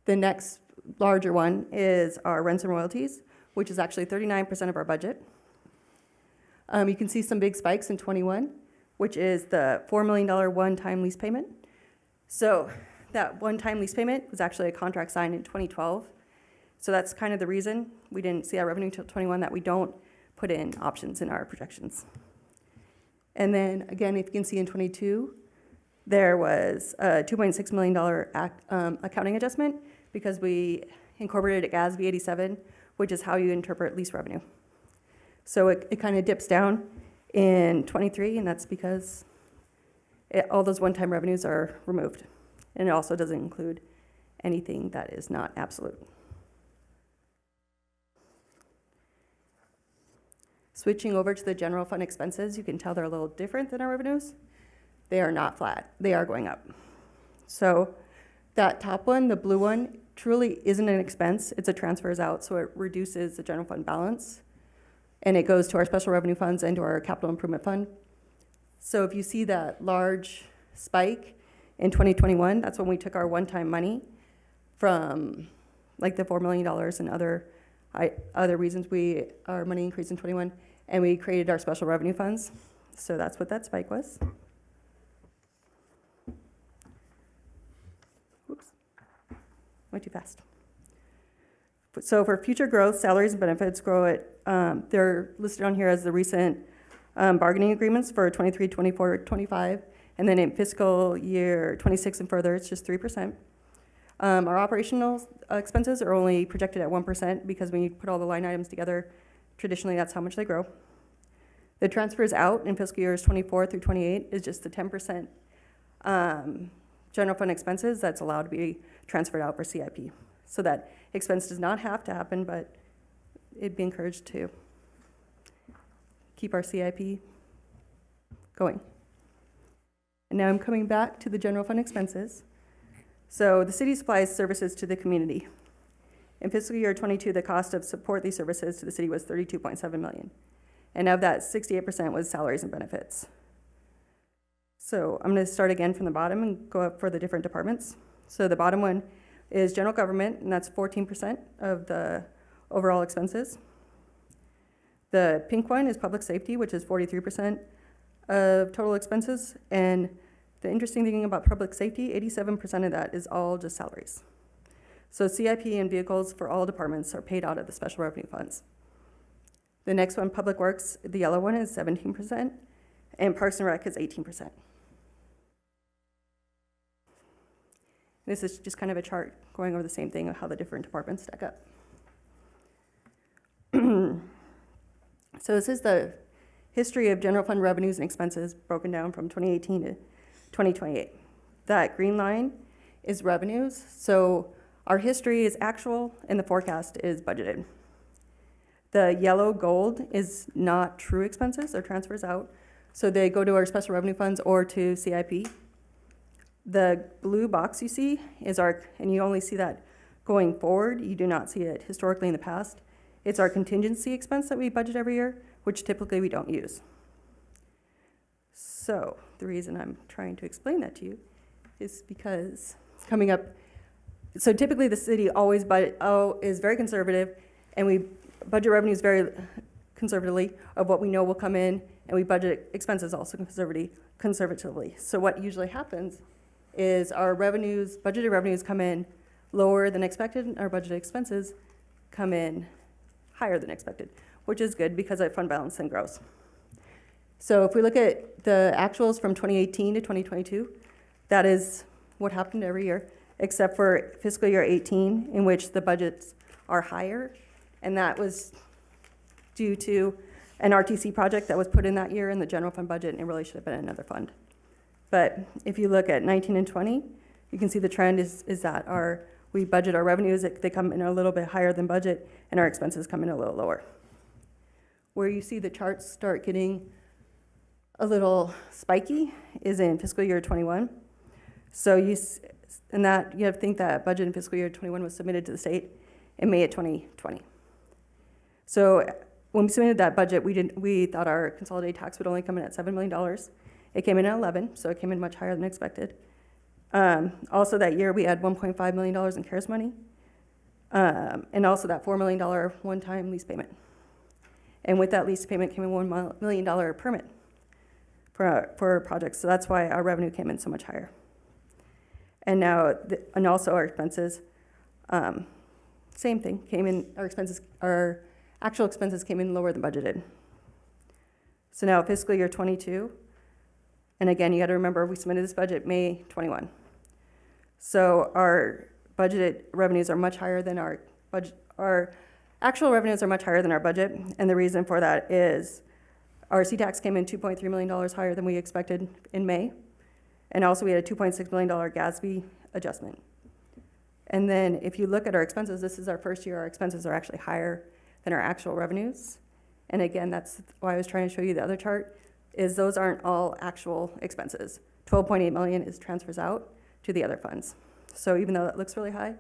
The next larger one is our rents and royalties, which is actually 39% of our budget. You can see some big spikes in 21, which is the $4 million one-time lease payment. So that one-time lease payment was actually a contract signed in 2012. So that's kind of the reason we didn't see our revenue until 21, that we don't put in options in our projections. And then again, if you can see in 22, there was a $2.6 million accounting adjustment because we incorporated GASB 87, which is how you interpret lease revenue. So it kind of dips down in 23, and that's because all those one-time revenues are removed. And it also doesn't include anything that is not absolute. Switching over to the general fund expenses, you can tell they're a little different than our revenues. They are not flat, they are going up. So that top one, the blue one, truly isn't an expense, it's a transfers out, so it reduces the general fund balance. And it goes to our special revenue funds and to our capital improvement fund. So if you see that large spike in 2021, that's when we took our one-time money from like the $4 million and other reasons our money increased in 21, and we created our special revenue funds. So that's what that spike was. Oops, went too fast. So for future growth, salaries and benefits grow at, they're listed on here as the recent bargaining agreements for 23, 24, 25, and then in fiscal year 26 and further, it's just 3%. Our operational expenses are only projected at 1% because when you put all the line items together, traditionally that's how much they grow. The transfers out in fiscal years 24 through 28 is just the 10% general fund expenses that's allowed to be transferred out for CIP. So that expense does not have to happen, but it'd be encouraged to keep our CIP going. And now I'm coming back to the general fund expenses. So the city supplies services to the community. In fiscal year 22, the cost of support these services to the city was $32.7 million. And of that, 68% was salaries and benefits. So I'm going to start again from the bottom and go up for the different departments. So the bottom one is general government, and that's 14% of the overall expenses. The pink one is public safety, which is 43% of total expenses. And the interesting thing about public safety, 87% of that is all just salaries. So CIP and vehicles for all departments are paid out of the special revenue funds. The next one, public works, the yellow one is 17%, and parks and rec is 18%. This is just kind of a chart going over the same thing of how the different departments stack up. So this is the history of general fund revenues and expenses broken down from 2018 to 2028. That green line is revenues. So our history is actual and the forecast is budgeted. The yellow gold is not true expenses or transfers out. So they go to our special revenue funds or to CIP. The blue box you see is and you only see that going forward. You do not see it historically in the past. It's our contingency expense that we budget every year, which typically we don't use. So the reason I'm trying to explain that to you is because it's coming up. So typically the city always is very conservative, and we budget revenues very conservatively of what we know will come in, and we budget expenses also conservatively. So what usually happens is our budgeted revenues come in lower than expected, and our budgeted expenses come in higher than expected, which is good because our fund balance then grows. So if we look at the actuals from 2018 to 2022, that is what happened every year, except for fiscal year 18, in which the budgets are higher, and that was due to an RTC project that was put in that year in the general fund budget, and it really should have been another fund. But if you look at 19 and 20, you can see the trend is that we budget our revenues, they come in a little bit higher than budget, and our expenses come in a little lower. Where you see the charts start getting a little spiky is in fiscal year 21. So you have to think that budget in fiscal year 21 was submitted to the state in May of 2020. So when we submitted that budget, we thought our consolidated tax would only come in at $7 million. It came in at 11, so it came in much higher than expected. Also that year, we had $1.5 million in CARES money, and also that $4 million one-time lease payment. And with that lease payment came a $1 million permit for projects, so that's why our revenue came in so much higher. And now, and also our expenses, same thing, our actual expenses came in lower than budgeted. So now fiscal year 22, and again, you got to remember, we submitted this budget May 21. So our budgeted revenues are much higher than our budget. Our actual revenues are much higher than our budget, and the reason for that is our CTAX came in $2.3 million higher than we expected in May, and also we had a $2.6 million GASB adjustment. And then if you look at our expenses, this is our first year our expenses are actually higher than our actual revenues, And again, that's why I was trying to show you the other chart, is those aren't all actual expenses. 12.8 million is transfers out to the other funds. So even though that looks really high,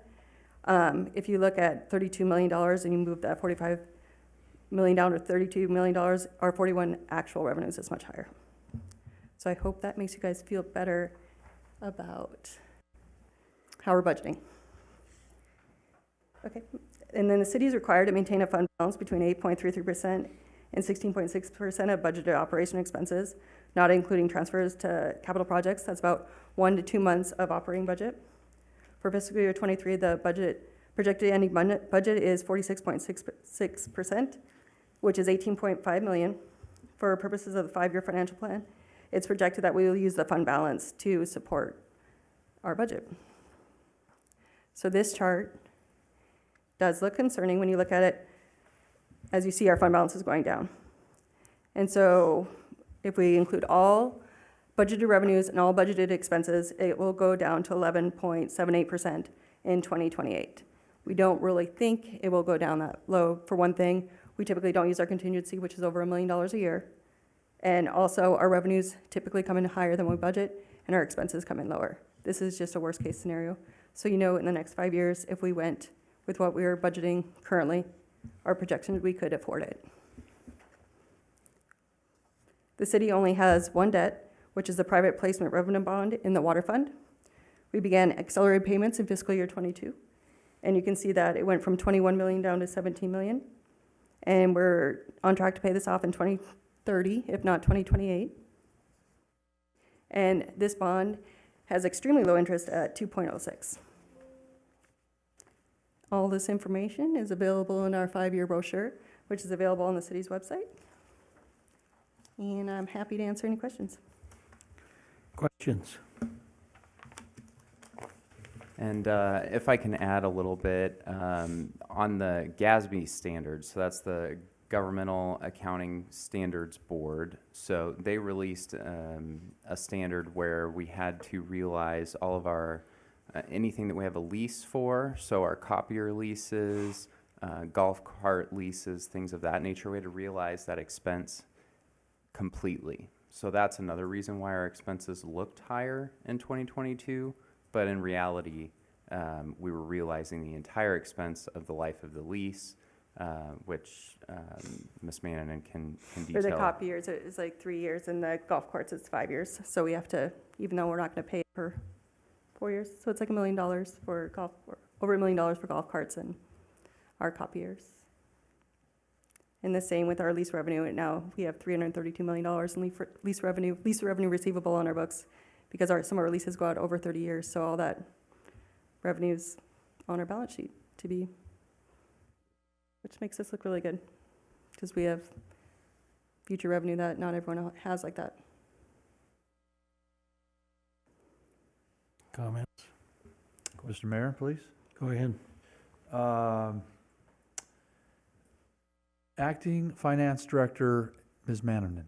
if you look at $32 million and you move that $45 million down to $32 million, our 41 actual revenues is much higher. So I hope that makes you guys feel better about how we're budgeting. Okay, and then the city is required to maintain a fund balance between 8.33% and 16.6% of budgeted operation expenses, not including transfers to capital projects. That's about 1 to 2 months of operating budget. For fiscal year 23, the projected ending budget is 46.66%, which is 18.5 million. For purposes of the 5-year financial plan, it's projected that we will use the fund balance to support our budget. So this chart does look concerning when you look at it. As you see, our fund balance is going down. And so if we include all budgeted revenues and all budgeted expenses, it will go down to 11.78% in 2028. We don't really think it will go down that low. For one thing, we typically don't use our contingency, which is over $1 million a year. And also, our revenues typically come in higher than we budget, and our expenses come in lower. This is just a worst-case scenario. So you know in the next 5 years, if we went with what we are budgeting currently, our projections, we could afford it. The city only has one debt, which is the private placement revenue bond in the water fund. We began accelerated payments in fiscal year 22, and you can see that it went from 21 million down to 17 million. And we're on track to pay this off in 2030, if not 2028. And this bond has extremely low interest at 2.06. All this information is available in our 5-year brochure, which is available on the city's website. And I'm happy to answer any questions. Questions? And if I can add a little bit on the GASB standards, so that's the Governmental Accounting Standards Board. So they released a standard where we had to realize all of our anything that we have a lease for, so our copier leases, golf cart leases, things of that nature, we had to realize that expense completely. So that's another reason why our expenses looked higher in 2022, but in reality, we were realizing the entire expense of the life of the lease, which Ms. Mannanen can detail. For the copiers, it's like 3 years, and the golf carts, it's 5 years. So we have to, even though we're not going to pay for 4 years, so it's like $1 million for golf, or over $1 million for golf carts and our copiers. And the same with our lease revenue. And now we have $332 million in lease revenue receivable on our books, because some of our leases go out over 30 years. So all that revenue's on our balance sheet which makes us look really good, because we have future revenue that not everyone has like that. Comments? Mr. Mayor, please. Go ahead. Acting Finance Director, Ms. Mannanen.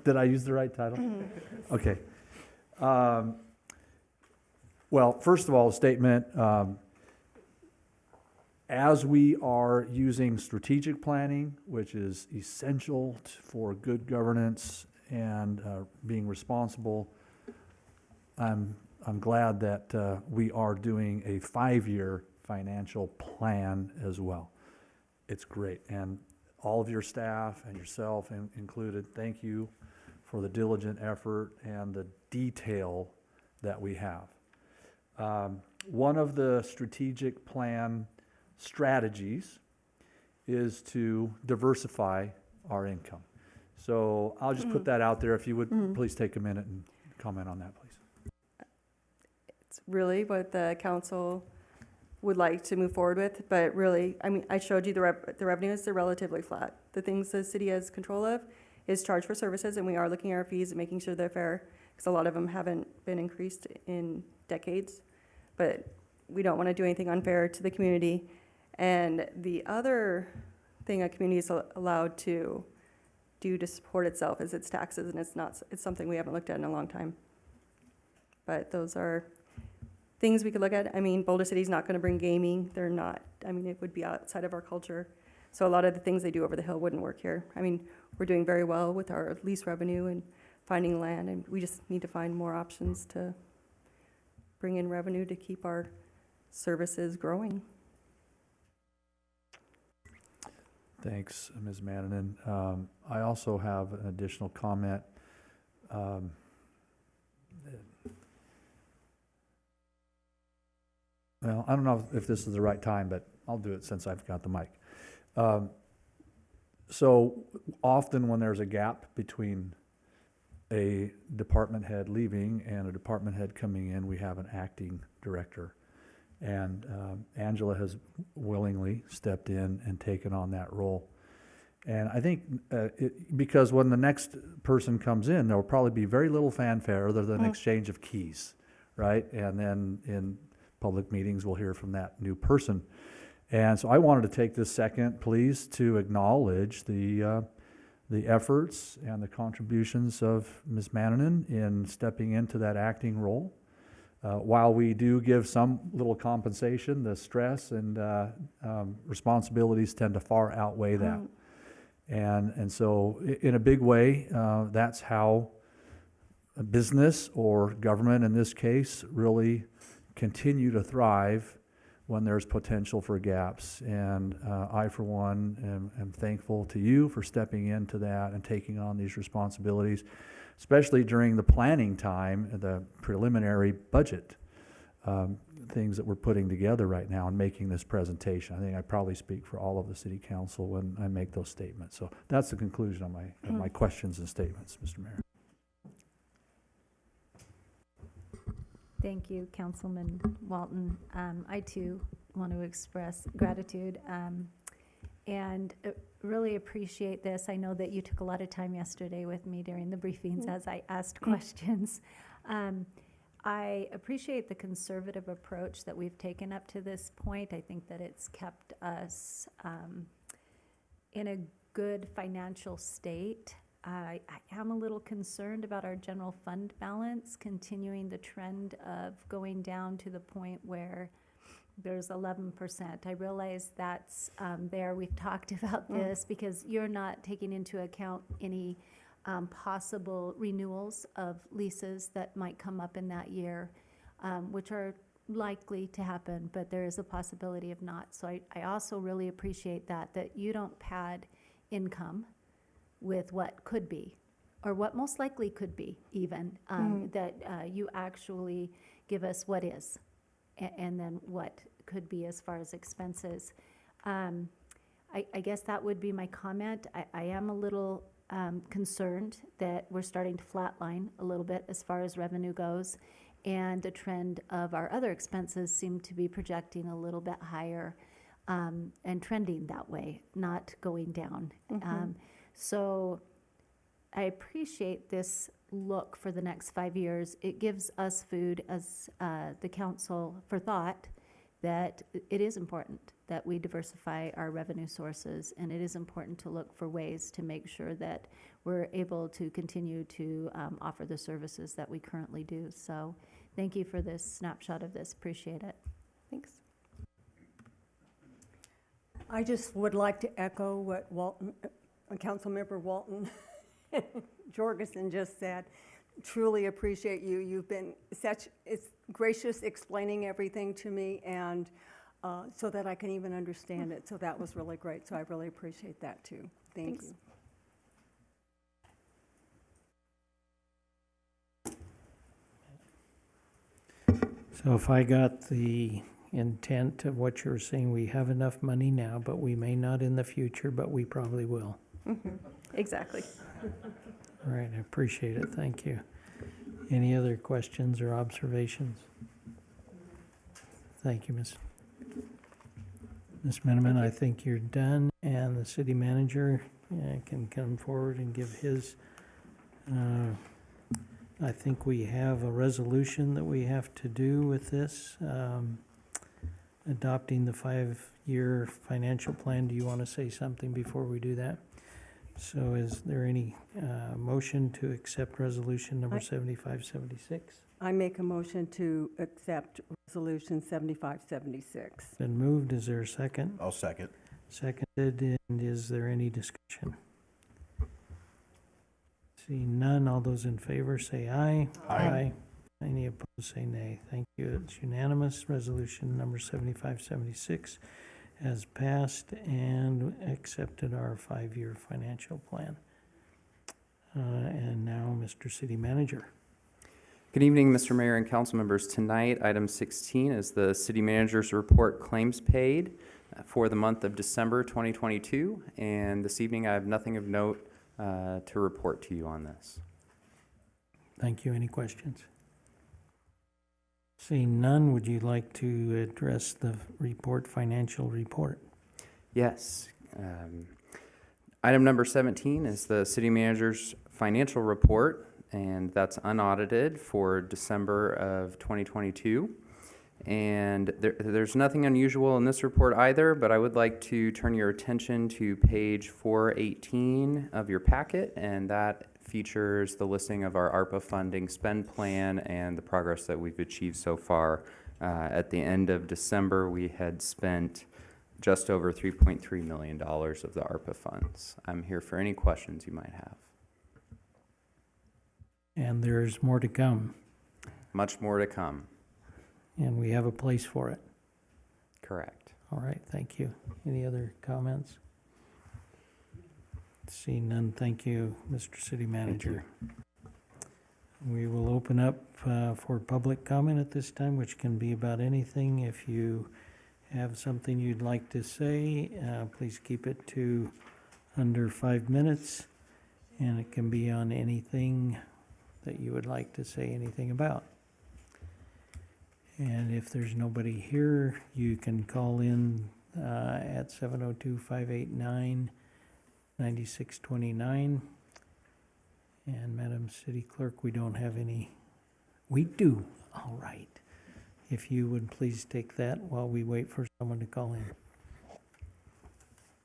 Did I use the right title? Okay. Well, first of all, a statement. As we are using strategic planning, which is essential for good governance and being responsible, I'm glad that we are doing a 5-year financial plan as well. It's great, and all of your staff and yourself included, thank you for the diligent effort and the detail that we have. One of the strategic plan strategies is to diversify our income. So I'll just put that out there. If you would please take a minute and comment on that, please. It's really what the council would like to move forward with, but really, I mean, I showed you the revenues, they're relatively flat. The things the city has control of is charge for services, and we are looking at our fees and making sure they're fair, because a lot of them haven't been increased in decades. But we don't want to do anything unfair to the community. And the other thing a community is allowed to do to support itself is its taxes, and it's something we haven't looked at in a long time. But those are things we could look at. I mean, Boulder City's not going to bring gaming. They're not. I mean, it would be outside of our culture. So a lot of the things they do over the hill wouldn't work here. I mean, we're doing very well with our lease revenue and finding land, and we just need to find more options to bring in revenue to keep our services growing. Thanks, Ms. Mannanen. I also have an additional comment. Well, I don't know if this is the right time, but I'll do it since I've got the mic. So often when there's a gap between a department head leaving and a department head coming in, we have an acting director. And Angela has willingly stepped in and taken on that role. And I think because when the next person comes in, there will probably be very little fanfare other than exchange of keys, right? And then in public meetings, we'll hear from that new person. And so I wanted to take this second, please, to acknowledge the efforts and the contributions of Ms. Mannanen in stepping into that acting role. While we do give some little compensation, the stress and responsibilities tend to far outweigh that. And so in a big way, that's how a business or government in this case really continue to thrive when there's potential for gaps. And I, for one, am thankful to you for stepping into that and taking on these responsibilities, especially during the planning time, the preliminary budget things that we're putting together right now and making this presentation. I think I probably speak for all of the city council when I make those statements. So that's the conclusion of my questions and statements, Mr. Mayor. Thank you, Councilman Walton. I too want to express gratitude and really appreciate this. I know that you took a lot of time yesterday with me during the briefings as I asked questions. I appreciate the conservative approach that we've taken up to this point. I think that it's kept us in a good financial state. I am a little concerned about our general fund balance continuing the trend of going down to the point where there's 11%. I realize that's there. We've talked about this because you're not taking into account any possible renewals of leases that might come up in that year, which are likely to happen, but there is a possibility of not. So I also really appreciate that you don't pad income with what could be, or what most likely could be even, that you actually give us what is, and then what could be as far as expenses. I guess that would be my comment. I am a little concerned that we're starting to flatline a little bit as far as revenue goes, and the trend of our other expenses seem to be projecting a little bit higher and trending that way, not going down. So I appreciate this look for the next 5 years. It gives us food as the council for thought that it is important that we diversify our revenue sources, and it is important to look for ways to make sure that we're able to continue to offer the services that we currently do. So thank you for this snapshot of this. Appreciate it. Thanks. I just would like to echo what Councilmember Walton Jorgensen just said. Truly appreciate you. You've been it's gracious explaining everything to me, and so that I can even understand it. So that was really great. So I really appreciate that too. Thank you. So if I got the intent of what you're saying, we have enough money now, but we may not in the future, but we probably will. Exactly. All right, I appreciate it. Thank you. Any other questions or observations? Thank you, Ms. Miniman. I think you're done, and the city manager can come forward and give his. I think we have a resolution that we have to do with this, adopting the 5-year financial plan. Do you want to say something before we do that? So is there any motion to accept resolution number 7576? I make a motion to accept resolution 7576. Been moved. Is there a second? I'll second. Seconded, and is there any discussion? Seeing none, all those in favor say aye. Aye. Any opposed say nay. Thank you. It's unanimous. Resolution number 7576 has passed and accepted our 5-year financial plan. And now, Mr. City Manager. Good evening, Mr. Mayor and council members. Tonight, item 16 is the city manager's report claims paid for the month of December 2022. And this evening, I have nothing of note to report to you on this. Thank you. Any questions? Seeing none, would you like to address the financial report? Yes. Item number 17 is the city manager's financial report, and that's unaudited for December of 2022. And there's nothing unusual in this report either, but I would like to turn your attention to page 418 of your packet, and that features the listing of our ARPA funding spend plan and the progress that we've achieved so far. At the end of December, we had spent just over $3.3 million of the ARPA funds. I'm here for any questions you might have. And there's more to come, Much more to come. and we have a place for it. Correct. All right, thank you. Any other comments? Seeing none, thank you, Mr. City Manager. We will open up for public comment at this time, which can be about anything. If you have something you'd like to say, please keep it to under 5 minutes, and it can be on anything that you would like to say anything about. And if there's nobody here, you can call in at 702-589-9629. And Madam City Clerk, we don't have any. We do. All right. If you would please take that while we wait for someone to call in.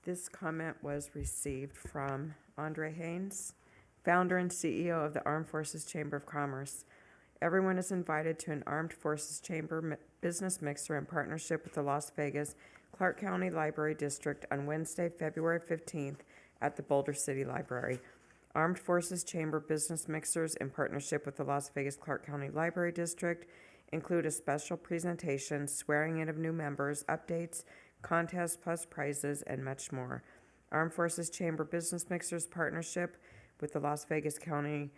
This comment was received from Andre Haynes, founder and CEO of the Armed Forces Chamber of Commerce. Everyone is invited to an Armed Forces Chamber business mixer in partnership with the Las Vegas Clark County Library District on Wednesday, February 15th at the Boulder City Library. Armed Forces Chamber business mixers in partnership with the Las Vegas Clark County Library District include a special presentation, swearing in of new members, updates, contests plus prizes, and much more. Armed Forces Chamber business mixers partnership with the Las Vegas County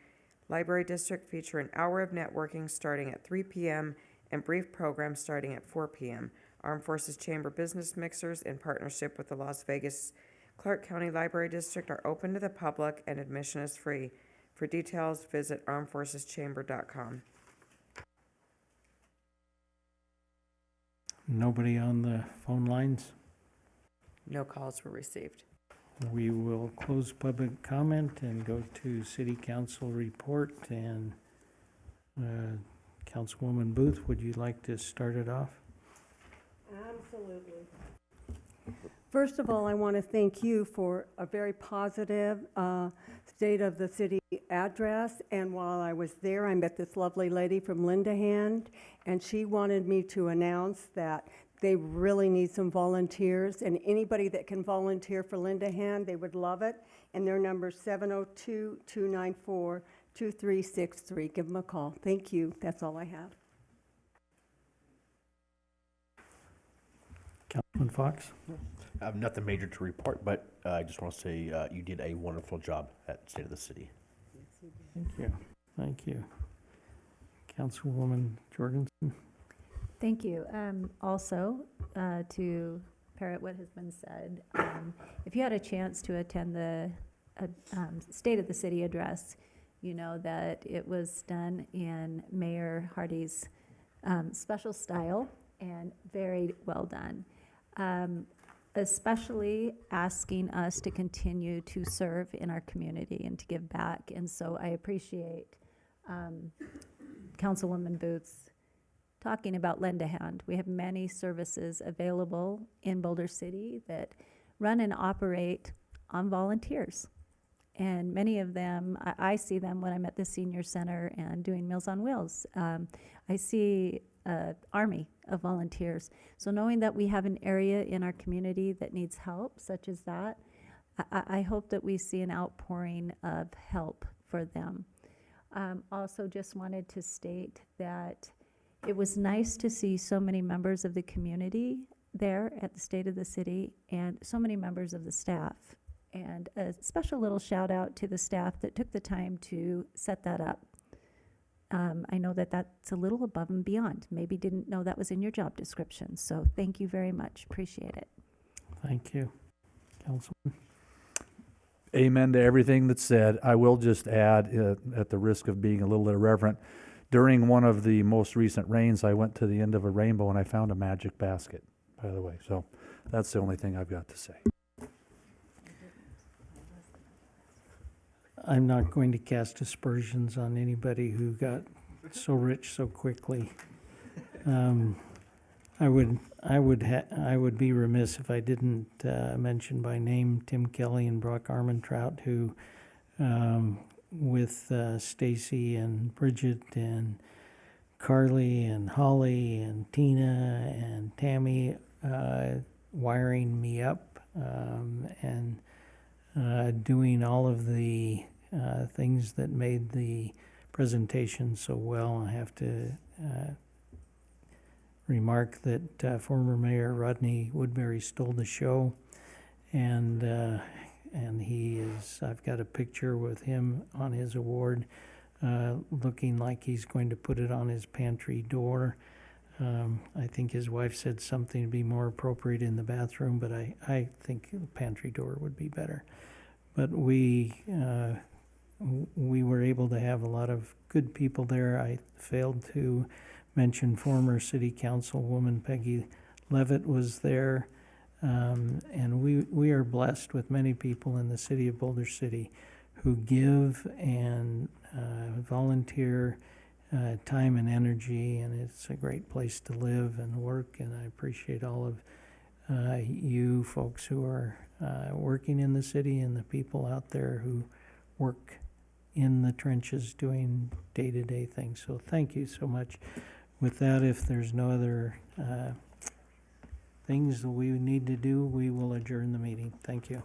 Library District feature an hour of networking starting at 3 p.m. and brief programs starting at 4 p.m. Armed Forces Chamber business mixers in partnership with the Las Vegas Clark County Library District are open to the public and admission is free. For details, visit armedforceschamber.com. Nobody on the phone lines? No calls were received. We will close public comment and go to City Council report. And Councilwoman Booth, would you like to start it off? Absolutely. First of all, I want to thank you for a very positive State of the City address. And while I was there, I met this lovely lady from Linda Hand, and she wanted me to announce that they really need some volunteers, and anybody that can volunteer for Linda Hand, they would love it. And their number is 702-294-2363. Give them a call. Thank you. That's all I have. Councilman Fox? I have nothing major to report, but I just want to say you did a wonderful job at State of the City. Thank you. Thank you. Councilwoman Jorgensen? Thank you. Also, to parrot what has been said, if you had a chance to attend the State of the City address, you know that it was done in Mayor Hardy's special style and very well done. Especially asking us to continue to serve in our community and to give back. And so I appreciate Councilwoman Booth's talking about Lend a Hand. We have many services available in Boulder City that run and operate on volunteers. And many of them, I see them when I'm at the senior center and doing Meals on Wheels. I see Army of volunteers. So knowing that we have an area in our community that needs help, such as that, I hope that we see an outpouring of help for them. Also, just wanted to state that it was nice to see so many members of the community there at the State of the City and so many members of the staff. And a special little shout out to the staff that took the time to set that up. I know that that's a little above and beyond. Maybe didn't know that was in your job description. So thank you very much. Appreciate it. Thank you. Councilman? Amen to everything that's said. I will just add, at the risk of being a little irreverent, during one of the most recent rains, I went to the end of a rainbow and I found a magic basket, by the way. So that's the only thing I've got to say. I'm not going to cast aspersions on anybody who got so rich so quickly. I would be remiss if I didn't mention by name Tim Kelly and Brock Armentrout, who, with Stacy and Bridget and Carly and Holly and Tina and Tammy, wiring me up and doing all of the things that made the presentation so well. I have to remark that former Mayor Rodney Woodbury stole the show, and he is. I've got a picture with him on his award, looking like he's going to put it on his pantry door. I think his wife said something to be more appropriate in the bathroom, but I think the pantry door would be better. But we were able to have a lot of good people there. I failed to mention former City Councilwoman Peggy Levitt was there. And we are blessed with many people in the city of Boulder City who give and volunteer time and energy, and it's a great place to live and work, and I appreciate all of you folks who are working in the city and the people out there who work in the trenches doing day-to-day things. So thank you so much. With that, if there's no other things that we need to do, we will adjourn the meeting. Thank you.